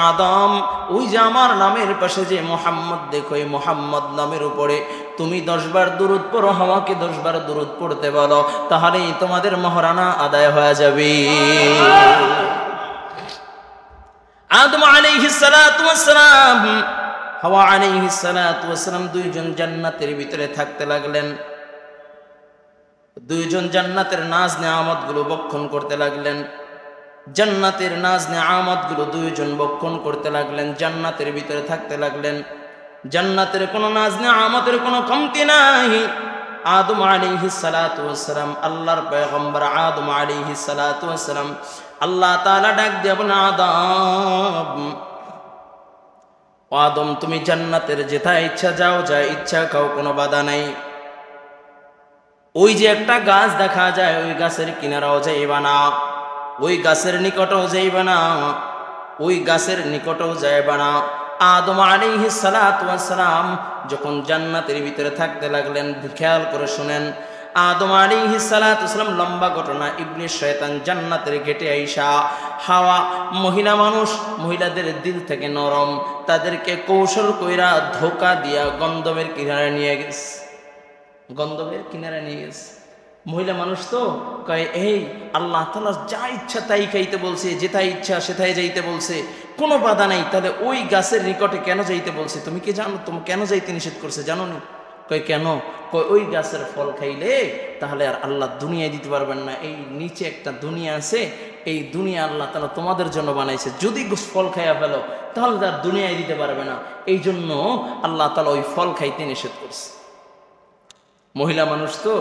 আদম ওই যে আমার নামের পাশে যে মুহাম্মদ দেখো, এই মুহাম্মদ নামের উপরে তুমি 10 বার দুরূদ পড়ো, হাওয়াকে 10 বার দুরূদ পড়তে বলো, তাহলেই তোমাদের মহরানা আদায় হয়ে যাবে। আদম আলাইহিস সালাতু ওয়াস সালাম, হাওয়া আলাইহিস সালাতু ওয়াস সালাম দুইজন জান্নাতের ভিতরে থাকতে লাগলেন। দুইজন জান্নাতের নাজ নেয়ামত গুলো বক্ষণ করতে লাগলেন। জান্নাতের নাজ নেয়ামত গুলো দুইজন বক্ষণ করতে লাগলেন, জান্নাতের ভিতরে থাকতে লাগলেন। জান্নাতের কোনো নাজ নেয়ামতের কোনো কমতি নাই। আদম আলাইহিস সালাতু ওয়াস সালাম, আল্লাহর পয়গম্বর আদম আলাইহিস সালাতু ওয়াস সালাম, আল্লাহ তাআলা ডাক দিয়ে বলেন আদম, আদম তুমি জান্নাতের যেটা ইচ্ছা যাও, যা ইচ্ছা খাও, কোনো বাধা নাই। ওই যে একটা গাছ দেখা যায়, ওই গাছের কিনারাও যাইবা না, ওই গাছের নিকটও যাইবা না, ওই গাছের নিকটও যাইবা না। আদম আলাইহিস সালাতু ওয়াস সালাম যখন জান্নাতের ভিতরে থাকতে লাগলেন, খেয়াল করে শুনেন, আদম আলাইহিস সালাতু ওয়াস সালাম, লম্বা ঘটনা, ইবলিস শয়তান জান্নাতের গেটে আইসা হাওয়া মহিলা মানুষ, মহিলাদের দিল থেকে নরম, তাদেরকে কৌশল কইরা ধোকা দিয়া গন্ধবের কিনারে নিয়ে গেছে। গন্ধবের কিনারে নিয়ে গেছে। মহিলা মানুষ তো কয়, এই আল্লাহ তাআলা যা ইচ্ছা তাই খাইতে বলছে, যেটাই ইচ্ছা সেটাই যাইতে বলছে, কোনো বাধা নাই, তাহলে ওই গাছের নিকটে কেন যাইতে বলছে? তুমি কি জানো তুমি কেন যাইতে নিষেধ করছে? জানো নি? কয় কেন? কয় ওই গাছের ফল খাইলে তাহলে আর আল্লাহ দুনিয়ায় দিতে পারবেন না। এই নিচে একটা দুনিয়া আছে, এই দুনিয়া আল্লাহ তাআলা তোমাদের জন্য বানাইছে, যদি ফল খাইয়া ফেলো তাহলে তার দুনিয়ায় দিতে পারবে না, এই জন্য আল্লাহ তাআলা ওই ফল খাইতে নিষেধ করছে। মহিলা মানুষ তো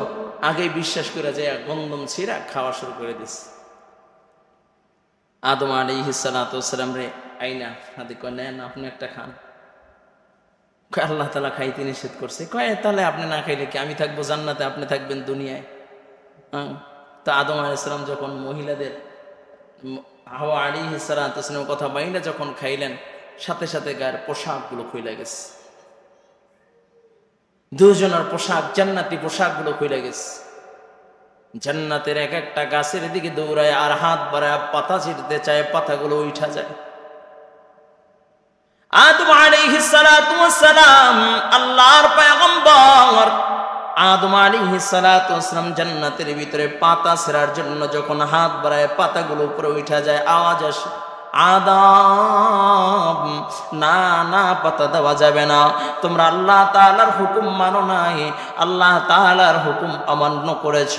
আগেই বিশ্বাস করে যায়, গন্ধম ছিঁড়া খাওয়া শুরু করে দিচ্ছে। আদম আলাইহিস সালাতু ওয়াস সালাম রে আইনা হাতে কয়, নেন আপনি একটা খান। আল্লাহ তাআলা খাইতে নিষেধ করছে। কয় তাহলে আপনি না খাইলে কি আমি থাকবো জান্নাতে, আপনি থাকবেন দুনিয়ায়? তো আদম আলাইহিস সালাম যখন মহিলাদের হাওয়া আলাইহিস সালাতু ওয়াস সালামের কথা বাইনা যখন খাইলেন, সাথে সাথে গায়ের পোশাকগুলো খুলে গেছে। দুজনের পোশাক, জান্নাতি পোশাকগুলো খুলে গেছে। জান্নাতের এক একটা গাছের দিকে দৌড়ায় আর হাত বাড়ায় পাতা ছিঁড়তে চায়, পাতাগুলো উঠা যায়। আদম আলাইহিস সালাতু ওয়াস সালাম, আল্লাহর পয়গম্বর আদম আলাইহিস সালাতু ওয়াস সালাম জান্নাতের ভিতরে পাতা ছিঁড়ার জন্য যখন হাত বাড়ায়, পাতাগুলো উপরে উঠা যায়, আওয়াজ আসে, আদম না না, পাতা দেওয়া যাবে না, তোমরা আল্লাহ তাআলার হুকুম মানো নাই, আল্লাহ তাআলার হুকুম অমান্য করেছ।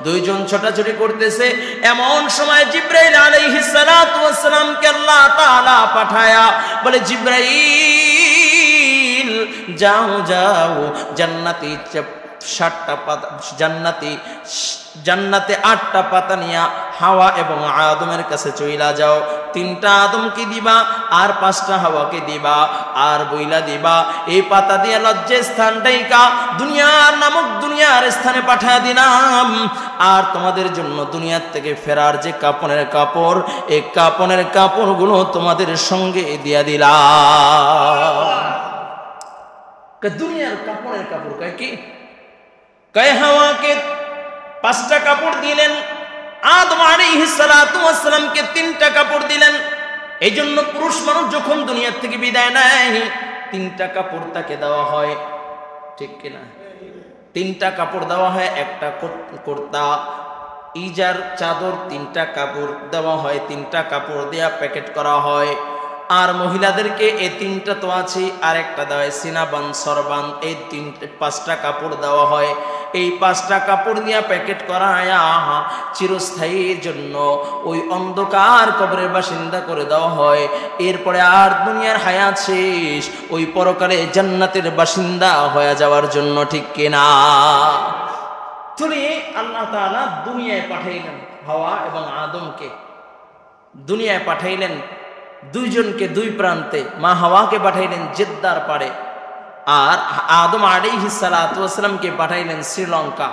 দুইজন ছোটাছুটি করতেছে, এমন সময় জিবরাইল আলাইহিস সালাতু ওয়াস সালামকে আল্লাহ তাআলা পাঠায়া বলে, জিবরাইল যাও যাও, জান্নাতি 7টা পাতা, জান্নাতে 8টা পাতা নিয়া হাওয়া এবং আদমের কাছে চইলা যাও। 3টা আদমকে দিবা আর 5টা হাওয়াকে দিবা আর বইলা দিবা, এই পাতা দিয়া লজ্জা স্থানটাইকা দুনিয়ার নামক দুনিয়ার স্থানে পাঠায় দিলাম। আর তোমাদের জন্য দুনিয়ার থেকে ফেরার যে কাপনের কাপড়, এই কাপনের কাপড়গুলো তোমাদের সঙ্গে দিয়া দিলাম। দুনিয়ার কাপনের কাপড় কয় কি? কয় হাওয়াকে 5টা কাপড় দিলেন, আদম আলাইহিস সালাতু ওয়াস সালামকে 3টা কাপড় দিলেন। এই জন্য পুরুষ মানুষ যখন দুনিয়া থেকে বিদায় নেয় 3টা কাপড় তাকে দেওয়া হয়, ঠিক কিনা? 3টা কাপড় দেওয়া হয়, একটা কুর্তা, ইজার, চাদর, 3টা কাপড় দেওয়া হয়, 3টা কাপড় দেয়া প্যাকেট করা হয়। আর মহিলাদেরকে এই 3টা তো আছে, আর একটা দেওয়া হয় সিনাবান, সরবান, এই 5টা কাপড় দেওয়া হয়। এই 5টা কাপড় দিয়া প্যাকেট করা চিরস্থায়ীর জন্য ওই অন্ধকার কবরের বাসিন্দা করে দেওয়া হয়। এরপরে আর দুনিয়ার হায়াত শেষ, ওই পরকালে জান্নাতের বাসিন্দা হয়ে যাওয়ার জন্য, ঠিক কিনা? তুলে আল্লাহ তাআলা দুনিয়ায় পাঠাইলেন হাওয়া এবং আদমকে, দুনিয়ায় পাঠাইলেন দুইজনকে দুই প্রান্তে। মা হাওয়াকে পাঠাইলেন জেদ্দার পারে, আর আদম আলাইহিস সালাতু ওয়াস সালামকে পাঠাইলেন শ্রীলঙ্কা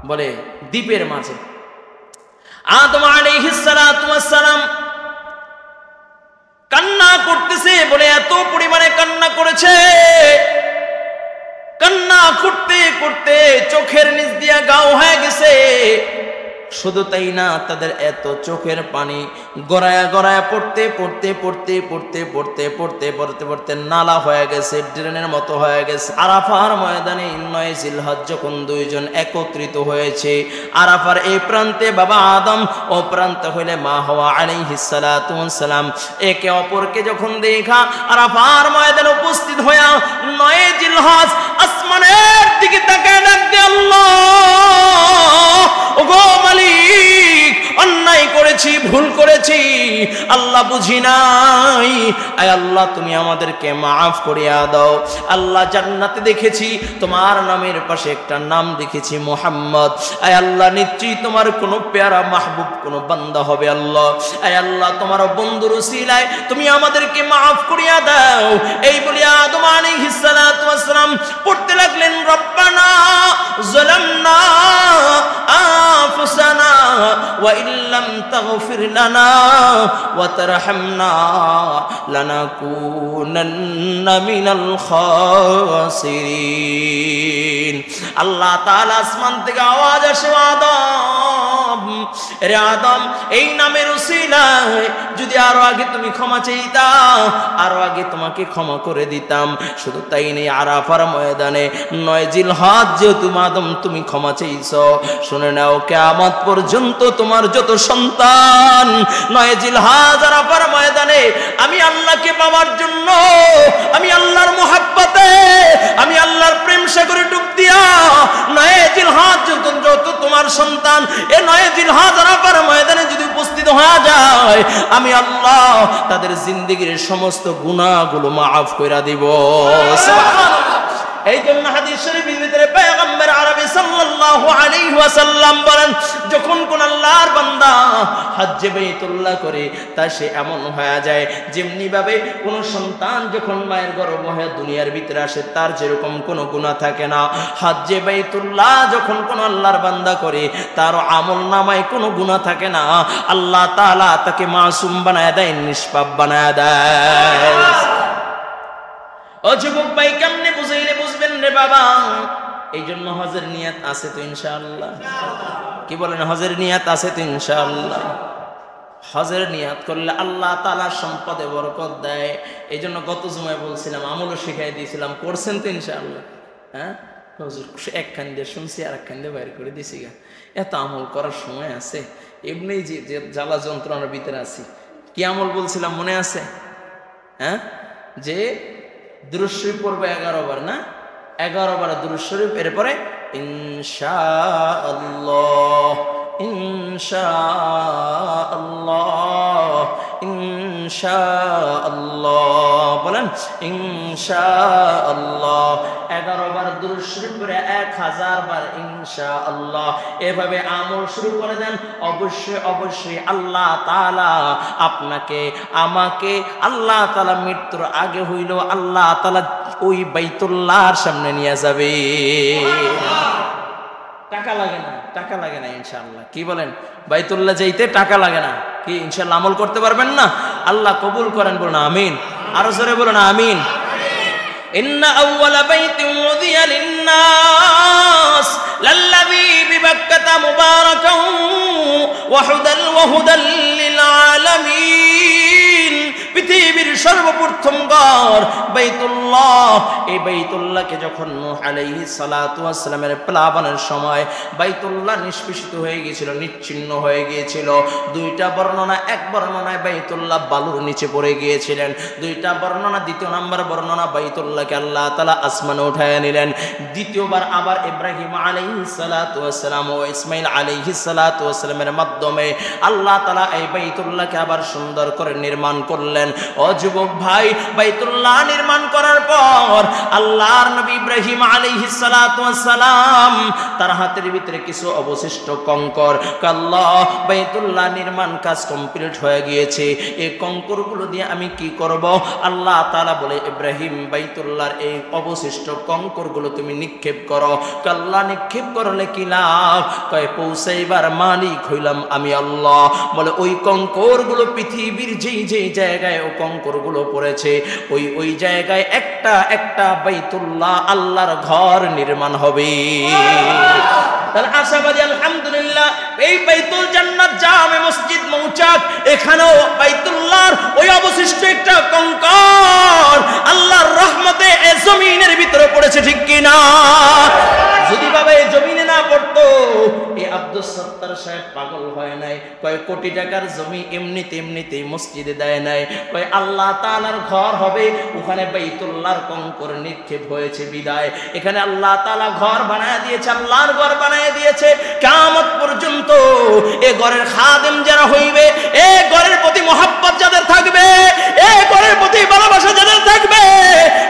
বলে দ্বীপের মাঝে। আদম আলাইহিস সালাতু ওয়াস সালাম কান্না করতেছে বলে এত পরিমাণে কান্না করেছে, কান্না করতে করতে চোখের নিচ দিয়া গাও হয়ে গেছে। শুধু তাই না, তাদের এত চোখের পানি গড়ায়া গড়ায়া পড়তে পড়তে পড়তে পড়তে পড়তে পড়তে পড়তে পড়তে নালা হয়ে গেছে, ড্রেনের মতো হয়ে গেছে। আরাফার ময়দানে 9 জিলহজ যখন দুইজন একত্রিত হয়েছে, আরাফার এই প্রান্তে বাবা আদম, ও প্রান্তে হইলে মা হাওয়া আলাইহিস সালাতু ওয়াস সালাম, একে অপরকে যখন দেখা আরাফার ময়দানে উপস্থিত হইয়া 9 জিলহজ আসমানের দিকে তাকায় ডাকতে, আল্লাহ ওগো মালিক, অন্যায় করেছি, ভুল করেছি, আল্লাহ বুঝি নাই, আয় আল্লাহ তুমি আমাদেরকে মাফ করিয়া দাও। আল্লাহ জান্নাতে দেখেছি তোমার নামের পাশে একটা নাম দেখেছি মুহাম্মদ, আয় আল্লাহ নিশ্চয়ই তোমার কোন পেয়ারা মাহবুব কোন বান্দা হবে আল্লাহ, আয় আল্লাহ তোমার বন্ধুর উসিলায় তুমি আমাদেরকে মাফ করিয়া দাও। এই বলে আদম আলাইহিস সালাতু ওয়াস সালাম পড়তে লাগলেন, রব্বানা যালামনা আনফুসানা ওয়া ইল্লাম তাগফির লানা ওয়া তারহামনা লানাকুনান্না মিনাল খাসিরিন। আল্লাহ তাআলা আসমান থেকে আওয়াজ আসে, আদম, রে আদম, এই নামের উসিলায় যদি আরো আগে তুমি ক্ষমা চাইতা, আরো আগে তোমাকে ক্ষমা করে দিতাম। শুধু তাই নেই, আরাফার ময়দানে 9 জিলহজ যেহেতু আদম তুমি ক্ষমা চাইছো, শুনে নাও কিয়ামত পর্যন্ত তোমার যত সন্তান 9 জিলহজ আরাফার ময়দানে আমি আল্লাহকে পাওয়ার জন্য, আমি আল্লাহর মুহাব্বতে, আমি আল্লাহর প্রেম সাগরে ডুব দিয়া 9 জিলহজ যত তোমার সন্তান এই 9 জিলহজ আরাফার ময়দানে যদি উপস্থিত হয়ে যায়, আমি আল্লাহ তাদের জিন্দেগীর সমস্ত গুনাহগুলো মাফ কইরা দিব। সুবহানাল্লাহ। এই জন্য হাদিস শরীফের ভিতরে পয়গম্বর আরবি সাল্লাল্লাহু আলাইহি ওয়াসাল্লাম বলেন, যখন কোন আল্লাহর বান্দা হজ্জে বাইতুল্লাহ করে, তা সে এমন হয়ে যায় যেমনি ভাবে কোন সন্তান যখন মায়ের গর্ভে হয়ে দুনিয়ার ভিতরে আসে তার যেরকম কোনো গুনাহ থাকে না, হজ্জে বাইতুল্লাহ যখন কোন আল্লাহর বান্দা করে তার আমল নামায় কোনো গুনাহ থাকে না, আল্লাহ তাআলা তাকে মাসুম বানায় দেয়, নিষ্পাপ বানায় দেয়। ও যুবক ভাই, কেমনে বুঝাইলে বুঝবেন রে বাবা? এই জন্য হজের নিয়ত আছে তো ইনশাআল্লাহ? কি বলেন, হজের নিয়ত আছে তো ইনশাআল্লাহ? হজের নিয়ত করলে আল্লাহ তাআলা সম্পদে বরকত দেয়। এই জন্য গত জুমায় বলছিলাম, আমলও শিখাই দিয়েছিলাম, করছেন তো ইনশাআল্লাহ? হ্যাঁ হুজুর, এক কান দিয়ে শুনছি আর এক কান দিয়ে বাইর করে দিছি গা, এত আমল করার সময় আছে? এমনি যে জ্বালা যন্ত্রণার ভিতরে আছি। কি আমল বলছিলাম মনে আছে? হ্যাঁ, যে দুরূদ শরীফ পড়বে 11 বার, না 11 বার দুরূদ শরীফ, এরপরে ইনশাআল্লাহ ইনশাআল্লাহ ইনশাআল্লাহ বলেন, ইনশাআল্লাহ 11 বার দুরূদ শরীফ পড়ে 1000 বার ইনশাআল্লাহ, এভাবে আমল শুরু করে দেন। অবশ্যই অবশ্যই আল্লাহ তাআলা আপনাকে আমাকে, আল্লাহ তাআলা মৃত্যুর আগে হইল আল্লাহ তাআলা ওই বাইতুল্লাহর সামনে নিয়ে যাবে। টাকা লাগে না, টাকা লাগে না ইনশাআল্লাহ। কি বলেন, বাইতুল্লাহ যাইতে টাকা লাগে না? কি ইনশাআল্লাহ আমল করতে পারবেন না? আল্লাহ কবুল করেন, বলুন আমিন। আরো জোরে বলুন আমিন। ইন্না আউওয়ালা বাইতিন উযিয়া লিন-নাস লাল্লাযী বিবাক্কাতা মুবারাকান ওয়া হুদাল লিল আলামিন। পৃথিবীর সর্বপ্রথম ঘর বাইতুল্লাহ। এই বাইতুল্লাহকে যখন নূহ আলাইহিস সালাতু ওয়াস সালামের প্লাবনের সময় বাইতুল্লাহ নিষ্পেষিত হয়ে গিয়েছিল, নিচ্ছিন্ন হয়ে গিয়েছিল। দুইটা বর্ণনা, এক বর্ণনায় বাইতুল্লাহ বালুর নিচে পড়ে গিয়েছিলেন, দুইটা বর্ণনা, দ্বিতীয় নাম্বার বর্ণনা বাইতুল্লাহকে আল্লাহ তাআলা আসমানে উঠায় নিলেন। দ্বিতীয়বার আবার ইব্রাহিম আলাইহিস সালাতু ওয়াস সালাম ও ইসমাঈল আলাইহিস সালাতু ওয়াস সালামের মাধ্যমে আল্লাহ তাআলা এই বাইতুল্লাহকে আবার সুন্দর করে নির্মাণ করলেন। ও যুবক ভাই, বাইতুল্লাহ নির্মাণ করার পর আল্লাহর নবী ইব্রাহিম আলাইহিস সালাতু ওয়াস সালাম তার হাতের ভিতরে কিছু অবশিষ্ট কঙ্কর, আল্লাহ বাইতুল্লাহ নির্মাণ কাজ কমপ্লিট হয়ে গিয়েছে, এই কঙ্করগুলো দিয়ে আমি কি করব? আল্লাহ তাআলা বলে, ইব্রাহিম বাইতুল্লাহর এই অবশিষ্ট কঙ্করগুলো তুমি নিক্ষেপ করো। আল্লাহ নিক্ষেপ করলে কি লাভ? কয় পৌঁছাইবার মালিক হইলাম আমি আল্লাহ। বলে ওই কঙ্করগুলো পৃথিবীর যেই যেই জায়গায় ও কঙ্করগুলো পড়েছে ওই জায়গায় একটা একটা বাইতুল্লাহ আল্লাহর ঘর নির্মাণ হবে। তাহলে আশাবাদী আলহামদুলিল্লাহ এই বাইতুল জান্নাত জামে মসজিদ মৌচাক, এখানেও বাইতুল্লাহর ওই অবশিষ্ট একটা কঙ্কর আল্লাহর রহমতে এ জমিনের ভিতরে পড়েছে, ঠিক কি না? যদি বাবা এই জমিনে না পড়তো, এই আব্দুল সত্তার সাহেব পাগল হয় নাই, কয় কোটি টাকার জমি এমনিতে মসজিদে দেয় নাই, কয় আল্লাহ তাআলার ঘর হবে, ওখানে বাইতুল্লাহর কঙ্কর নিক্ষেপ হয়েছে বিদায় এখানে আল্লাহ তাআলা ঘর বানায় দিয়েছে, আল্লাহর ঘর বানায় দিয়েছে। কিয়ামত পর্যন্ত এই ঘরের খাদেম যারা হইবে, এই ঘরের প্রতি মহব্বত যাদের থাকবে, এই ঘরের প্রতি ভালোবাসা যাদের থাকবে,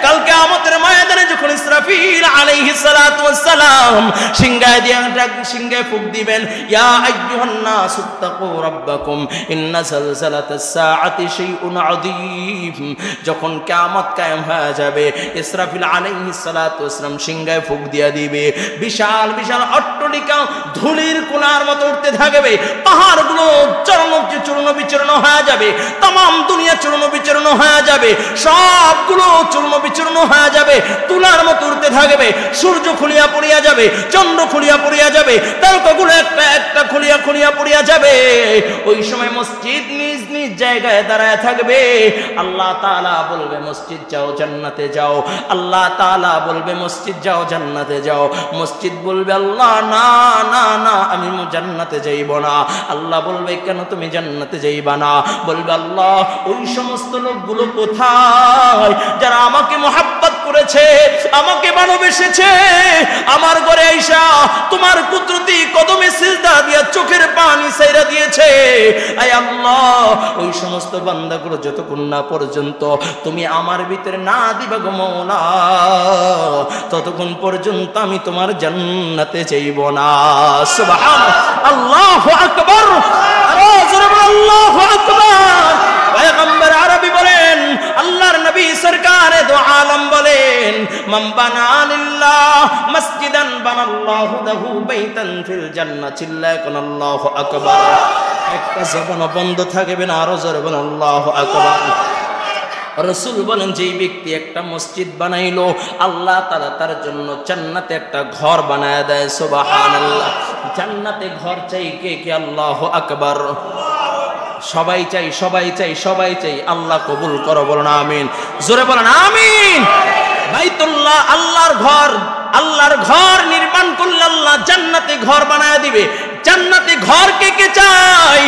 কাল কিয়ামতের ময়দানে যখন ইসরাফিল আলাইহিস সালাতু ওয়াস সালাম সিংহায় ফুঁক দিবেন, ইয়া আইয়ুহান নাস ইত্তাকু রাব্বাকুম ইন্না যালজালাতাস সাআতি শাইউন আযীম। যখন কিয়ামত কায়েম হয়ে যাবে, ইসরাফিল আলাইহিস সালাতু ওয়াস সালাম সিংহায় ফুঁক দিয়া দিবে, বিশাল বিশাল অট্টালিকা ধুলির কোনার মতো উঠতে থাকবে, পাহাড়গুলো চূর্ণ বিচূর্ণ হয়ে যাবে, तमाम দুনিয়া চূর্ণ বিচূর্ণ হয়ে যাবে, সবগুলো চূর্ণ বিচূর্ণ হয়ে যাবে, তুলার মতো উঠতে থাকবে, সূর্য খুলিয়া পড়িয়া যাবে, চন্দ্র খুলিয়া পড়িয়া যাবে, তারকাগুলো একটা একটা খুলিয়া পড়িয়া যাবে। ওই সময় মসজিদ নিজ নিজ জায়গায় দাঁড়ায় থাকবে। আল্লাহ তাআলা বলবে মসজিদ যাও জান্নাতে যাও, আল্লাহ তাআলা বলবে মসজিদ যাও জান্নাতে যাও। মসজিদ বলবে আল্লাহ না না না, আমি জান্নাতে যাইব না। আল্লাহ বলবে কেন তুমি জান্নাতে যাইবা না? বলবে আল্লাহ ওই সমস্ত লোকগুলো কোথায় যারা আমাকে মহব্বত করেছে, আমাকে ভালোবেসেছে, আমার ঘরে আইসা তোমার কুদরতি কদমে সিজদা দিয়া চোখের পানি ছাইরা দিয়েছে। আয় আল্লাহ, ওই সমস্ত বান্দাগুলো যতক্ষণ না পর্যন্ত তুমি আমার ভিতরে না দিবা গো মওলা, ততক্ষণ পর্যন্ত আমি তোমার জান্নাতে যাইব না। সুবহানাল্লাহ, আল্লাহু আকবার, আল্লাহু আকবার। পয়গম্বর আরবি বলেন, আল্লাহর নবী সরকারে দো আলম বলেন, মান বানা লিল্লাহ মসজিদান বানাল্লাহু লাহু বাইতান ফিল জান্নাহ। চিল্লায় কোন আল্লাহু আকবার। একটা জবান বন্ধ থাকবে না, আরো জোরে বলেন আল্লাহু আকবার। রাসূল বলেন যেই ব্যক্তি একটা মসজিদ বানাইলো, আল্লাহ তাআলা তার জন্য জান্নাতে একটা ঘর বানায় দেয়। সুবহানাল্লাহ। জান্নাতে ঘর চাই কে কে? আল্লাহু আকবার। সবাই চাই, সবাই চাই, সবাই চাই। আল্লাহ কবুল করো, বলুন আমিন। জোরে বলেন আমিন। বাইতুল্লাহ আল্লাহর ঘর, আল্লাহর ঘর নির্মাণ করলে আল্লাহ জান্নাতে ঘর বানায় দিবে। জান্নাতে ঘর কে কে চাই?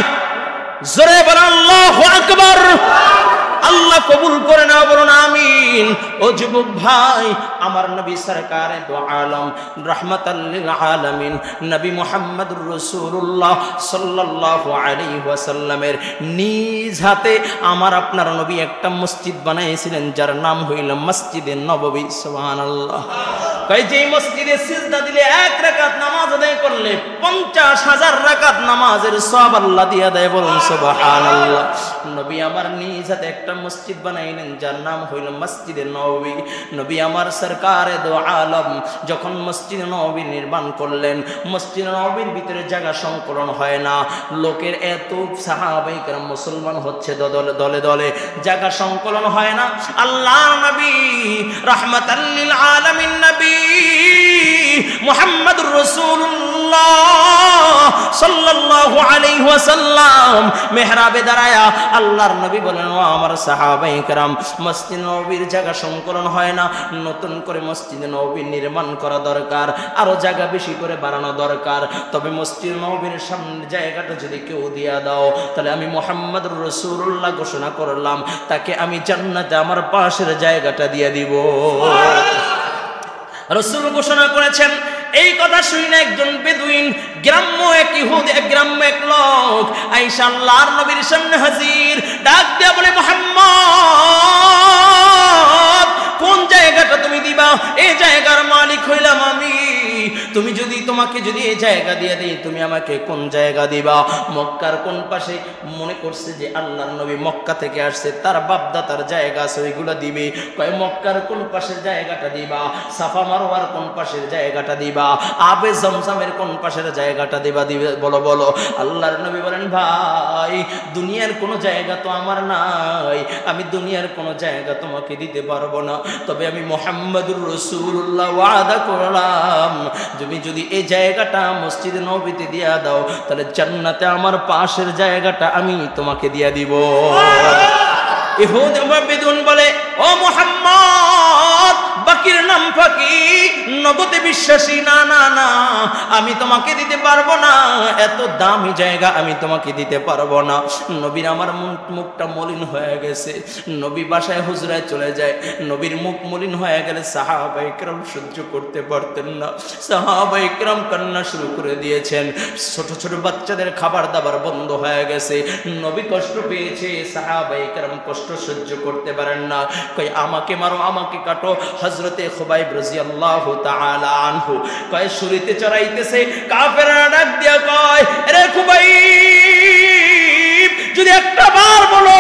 জোরে বলেন আল্লাহু আকবার। আল্লাহ কবুল করে নাও, বলুন আমিন। ও যুবক ভাই, আমার নবী সরকারে দো আলম রাহমাতাল লিল আলামিন নবী মুহাম্মদুর রাসূলুল্লাহ সাল্লাল্লাহু আলাইহি ওয়াসাল্লামের নিজ হাতে আমার আপনার নবী একটা মসজিদ বানাইছিলেন, যার নাম হইল মসজিদে নববী। সুবহানাল্লাহ। কয় যেই মসজিদে সিজদা দিলে 1 রাকাত নামাজ আদায় করলে 50,000 রাকাত নামাজের সওয়াব আল্লাহ দিয়া দেয়, বলুন সুবহানাল্লাহ। নবী আমার নিজ হাতে একটা মসজিদ বানাইলেন যার নাম হইল মসজিদে নববী। নবী আমার সরকারে দো আলম যখন মসজিদে নববী নির্মাণ করলেন, মসজিদে নববীর ভিতরে জায়গা সংকলন হয় না, লোকের এত সাহাবায়ে কেরাম মুসলমান হচ্ছে দলে দলে দলে, জায়গা সংকলন হয় না। আল্লাহর নবী রাহমাতাল লিল আলামিন নবী মুহাম্মদুর রাসূলুল্লাহ সাল্লাল্লাহু আলাইহি ওয়াসাল্লাম মিহরাবে দাঁড়ায়া আল্লাহর নবী বলেন, ও আমার সাহাবায়ে কেরাম, মসজিদ নববীর জায়গা সংকলন হয় না, নতুন করে মসজিদ নববী নির্মাণ করা দরকার, আরো জায়গা বেশি করে বাড়ানো দরকার। তবে মসজিদ নববীর সামনের জায়গাটা যদি কেউ দিয়া দাও, তাহলে আমি মুহাম্মদুর রাসূলুল্লাহ ঘোষণা করলাম তাকে আমি জান্নাতে আমার পাশের জায়গাটা দিয়ে দিব। রাসূল ঘোষণা করেছেন। এই কথা শুনে একজন বেদুইন গ্রাম্য এক ইহুদি, গ্রাম্য এক লোক আয়েশা আল্লাহর নবীর সামনে হাজির, ডাক দিয়া বলে, মুহাম্মদ কোন জায়গাটা তুমি দিবা? এই জায়গার মালিক হইলাম আমি, তুমি যদি তোমাকে যদি এই জায়গা দিয়ে দেই, তুমি আমাকে কোন জায়গা দিবা? মক্কার কোন পাশে? মনে করছে যে আল্লাহর নবী মক্কা থেকে আসছে, তার বাপদাতার জায়গা আছে, ওইগুলো দিবে। কয় মক্কার কোন পাশের জায়গাটা দিবা? সাফা মারওয়ার কোন পাশের জায়গাটা দিবা? আবে জমজমের কোন পাশের জায়গাটা দিবা? দিবে বলো বলো। আল্লাহর নবী বলেন, ভাই দুনিয়ার কোনো জায়গা তো আমার নাই, আমি দুনিয়ার কোনো জায়গা তোমাকে দিতে পারবো না, তবে আমি মুহাম্মদুর রাসূলুল্লাহ ওয়াদা করলাম তুমি যদি এই জায়গাটা মসজিদে নববীতে দিয়া দাও, তাহলে জান্নাতে আমার পাশের জায়গাটা আমি তোমাকে দিয়া দিব। ইহুদি বেদুন বলে, ও মুহাম্মদ, বাকির নাম ফাঁকি, নগদে বিশ্বাসী, না না না, আমি তোমাকে দিতে পারবো না, এত দামি জায়গা আমি তোমাকে দিতে পারবো না। নবীর আমার মুখটা মলিন হয়ে গেছে, নবী বাসায় হুজরায় চলে যায়, নবীর মুখ মলিন হয়ে গেলে সাহাবায়ে কেরাম সহ্য করতে পারতেন না, সাহাবায়ে কেরাম কান্না শুরু করে দিয়েছেন। ছোট ছোট বাচ্চাদের খাবার দাবার বন্ধ হয়ে গেছে, নবী কষ্ট পেয়েছে, সাহাবায়ে কেরাম কষ্ট সহ্য করতে পারেন না। কয় আমাকে মারো, আমাকে কাটো। হযরতে খুবাইব রাদিয়াল্লাহু তাআলা আনহু কয় শুরিতে চড়াইতেছে, কাফেররা ডাক দিয়া কয়, আরে খুবাইব, যদি একটা বার বলো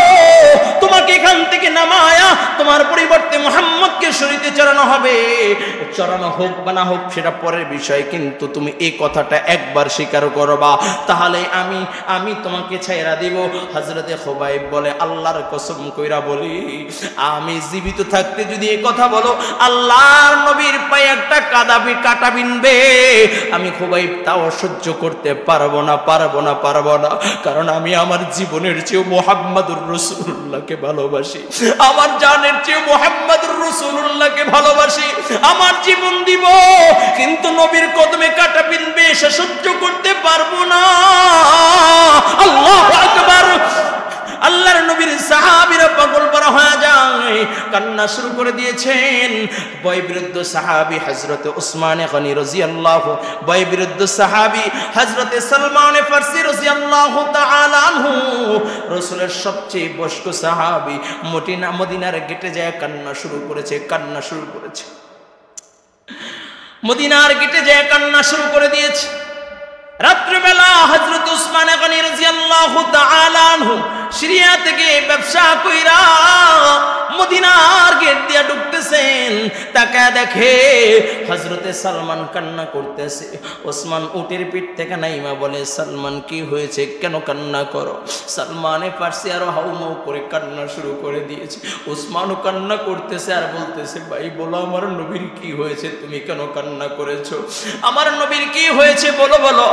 তোমাকে এখান থেকে নামায়া তোমার পরিবর্তে মুহাম্মদকে শুরিতে চড়ানো হবে, চড়ানো হোক বা না হোক সেটা পরের বিষয়, কিন্তু তুমি এই কথাটা একবার স্বীকার করবা, তাহলে আমি তোমাকে ছাইরা দিব। হযরতে খুবাইব বলে, আল্লাহর কসম কইরা বলি, আমি জীবিত থাকতে যদি এই কথা বলো, আল্লাহর নবীর পায়ে একটা কাটা বিনবে, আমি খুবাইব তাও সহ্য করতে পারবো না, কারণ আমি আমার জীবনের চেয়ে মুহাম্মদুর রাসূলুল্লাহকে ভালোবাসি, আমার জানের চেয়ে মুহাম্মদুর রাসূলুল্লাহকে ভালোবাসি, আমার জীবন দিব, কিন্তু নবীর কদমে কাটা বিনবে সে সহ্য করতে পারবো না। আল্লাহু আকবার। আল্লাহর নবীর সাহাবীরা পাগল পারা হয়ে যায়, কান্না শুরু করে দিয়েছেন। বয়োবৃদ্ধ সাহাবী হযরতে উসমান গনি রাদিয়াল্লাহু, বয়োবৃদ্ধ সাহাবী হযরতে সালমান ফারসি রাদিয়াল্লাহু তাআলা আনহু, রাসূলের সবচেয়ে বয়স্ক সাহাবী, মদিনার গেটে যায় কান্না শুরু করেছে, মদিনার গেটে যায় কান্না শুরু করে দিয়েছে। রাত্রিবেলা হযরত উসমান গনি রাদিয়াল্লাহু তাআলা আনহু সিরিয়া থেকে ব্যবসা কইরা মদিনার গেট দিয়া ঢুকতেছেন, তাকায় দেখে হযরতে সালমান কান্না করতেছে। ওসমান উটের পিঠ থেকে নাইমা বলে, সালমান কি হয়েছে, কেন কান্না করো? সালমানে ফারসি আরো হাউমাউ করে কান্না শুরু করে দিয়েছে। ওসমানও কান্না করতেছে আর বলতেছে, ভাই বলো আমার নবীর কি হয়েছে, তুমি কেন কান্না করেছো? আমার নবীর কি হয়েছে বলো বলো,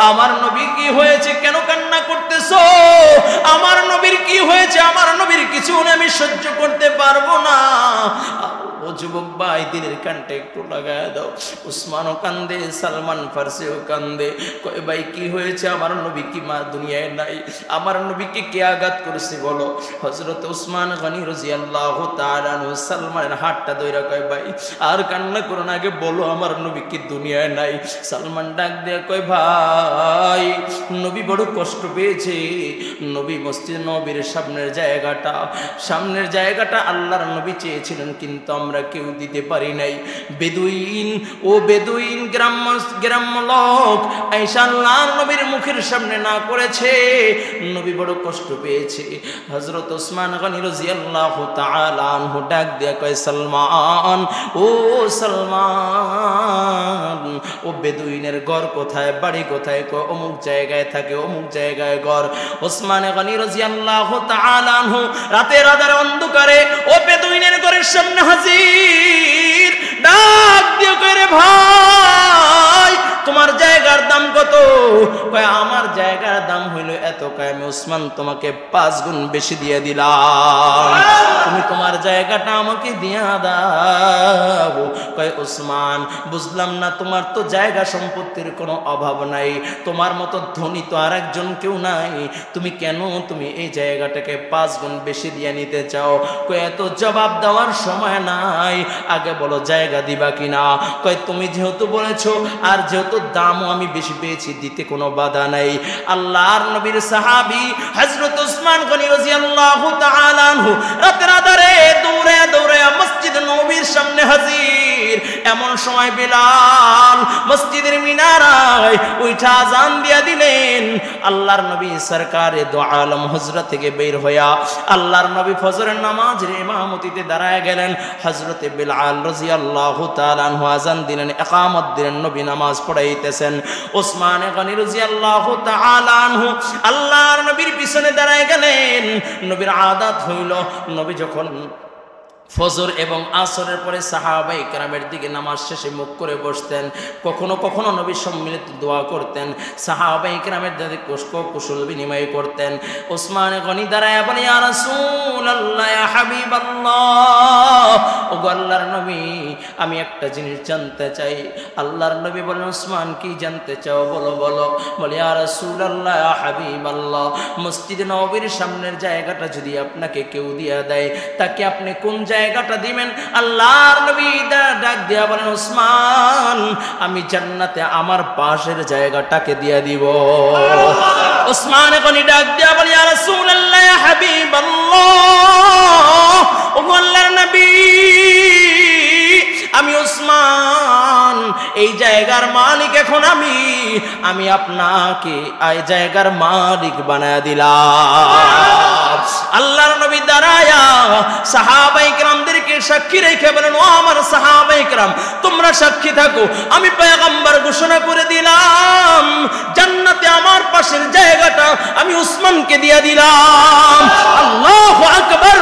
আমার নবী কি হয়েছে, কেন কান্না করতেছো? আমার নবীর কি হয়েছে, আমার নবীর কিছু আমি সহ্য করতে পারবো না। ও যুবক ভাই, দিনের কানটা একটু লাগায় দাও। উসমানও কান্দে, সালমান ফারসিও কান্দে, কয় ভাই কি হয়েছে, আমার নবী কি মা দুনিয়ায় নাই, আমার নবীকে কে আঘাত করেছে বলো? হযরত উসমান গনি রাদিয়াল্লাহু তাআলা আনহু সালমানের হাতটা ধইরা কয়, ভাই আর কান্না করো না, আগে বলো আমার নবী কি দুনিয়ায় নাই? সালমান ডাক দিয়ে কয়, ভাই নবী বড় কষ্ট পেয়েছে, নবী মসজিদ নববীর সামনের জায়গাটা আল্লাহর নবী চেয়েছিলেন, কিন্তু আমরা কেউ দিতে দিতে পারি নাই। বেদুইন ও বেদুইন গ্রাম্য লোক আয়েশা আল্লাহর নবীর মুখের সামনে না করেছে, নবী বড় কষ্ট পেয়েছে। হযরত ওসমান গনি রাদিয়াল্লাহু তাআলা আনহু ডাক দিয়ে কয়, সালমান, ও সালমান, ও বেদুইনের ঘর কোথায়, বাড়ি কোথায়? কয় অমুক জায়গায় থাকে, অমুক জায়গায় ঘর। ওসমান গনি রাদিয়াল্লাহু তাআলা আনহু রাতের আঁধারে অন্ধকারে ও বেদুইনের ঘরের সামনে হাজির। ডাক দিয়ে কয়, রে ভাই, তোমার জায়গার দাম কত? কয় আমার জায়গার দাম হইল এত। কয় আমি ওসমান তোমাকে 5 গুণ বেশি দিয়ে দিলাম, তুমি তোমার জায়গাটা আমাকে দিয়া দাও। কয় ওসমান, বুঝলাম না, তোমার তো জায়গা সম্পত্তির কোনো অভাব নাই, তোমার মতো ধনী তো আর একজন কেউ নাই, তুমি কেন তুমি এই জায়গাটাকে 5 গুণ বেশি দিয়ে নিতে চাও? কয় এত জবাব দেওয়ার সময় নাই, আগে বলো জায়গা দিবা কিনা? কয় তুমি যেহেতু বলেছো আর যেহেতু দামও আমি বেশি পেয়েছি, দিতে কোনো বাধা নাই। আল্লাহর নবীর সাহাবী হযরত ওসমান গনি রাদিয়াল্লাহু তাআলা আনহু রাতের আঁধারে দৌড়ে দৌড়ে মসজিদ নববীর সামনে হাজির। এমন সময় বিলাল মসজিদের মিনারায় উঠা আযান দিয়া দিলেন। আল্লাহর নবী সরকারে দো আলম হুজরা থেকে বের হইয়া আল্লাহর নবী ফজরের নামাজের ইমামতিতে দাঁড়ায় গেলেন। হযরতে বিলাল রাদিয়াল্লাহু তাআলা আনহু আযান দিলেন, ইকামত দিলেন, নবী নামাজ পড়াইতেছেন। ওসমান গনি রাদিয়াল্লাহু তাআলা আনহু আল্লাহর নবীর পিছনে দাঁড়ায় গেলেন। নবীর আদত হইল, নবী যখন ফজর এবং আসরের পরে সাহাবায়ে কেরামের দিকে নামাজ শেষে মুখ করে বসতেন, কখনো কখনো নবী সম্মিলিত দোয়া করতেন, সাহাবায়ে কেরামের দিকে কুশল বিনিময় করতেন। ওসমান গনি দাঁড়ায় বলে, ইয়া রাসূলুল্লাহ, ইয়া হাবিবাল্লাহ, ও আল্লাহর নবী, আমি একটা জিনিস জানতে চাই। আল্লাহর নবী বলেন, ওসমান কি জানতে চাও? বলো বলো। বলে, ইয়া রাসূলুল্লাহ, ইয়া হাবিবাল্লাহ, মসজিদে নববীর সামনের জায়গাটা যদি আপনাকে কেউ দিয়া দেয়, তাকে আপনি কোন জায়গাটা দিবেন? আল্লাহর নবী ডাক দিয়া বলেন, ওসমান, আমি জান্নাতে আমার পাশের জায়গাটাকে দিয়া দিব। ওসমান গনি ডাক দিয়া বলে, ইয়া রাসূলুল্লাহ, ইয়া হাবিবাল্লাহ, ও আল্লাহর নবী, আমি ওসমান, এই জায়গার মালিক এখন আমি আপনাকে এই জায়গার মালিক বানায় দিলাম। আল্লাহর নবী দাঁড়ায়া সাহাবায়ে কেরামদেরকে সাক্ষী রেখে বলেন, ও আমার সাহাবায়ে কেরাম, তোমরা সাক্ষী থাকো, আমি পয়গম্বর ঘোষণা করে দিলাম, জান্নাতে আমার পাশের জায়গাটা আমি ওসমানকে দিয়ে দিলাম। আল্লাহু আকবার।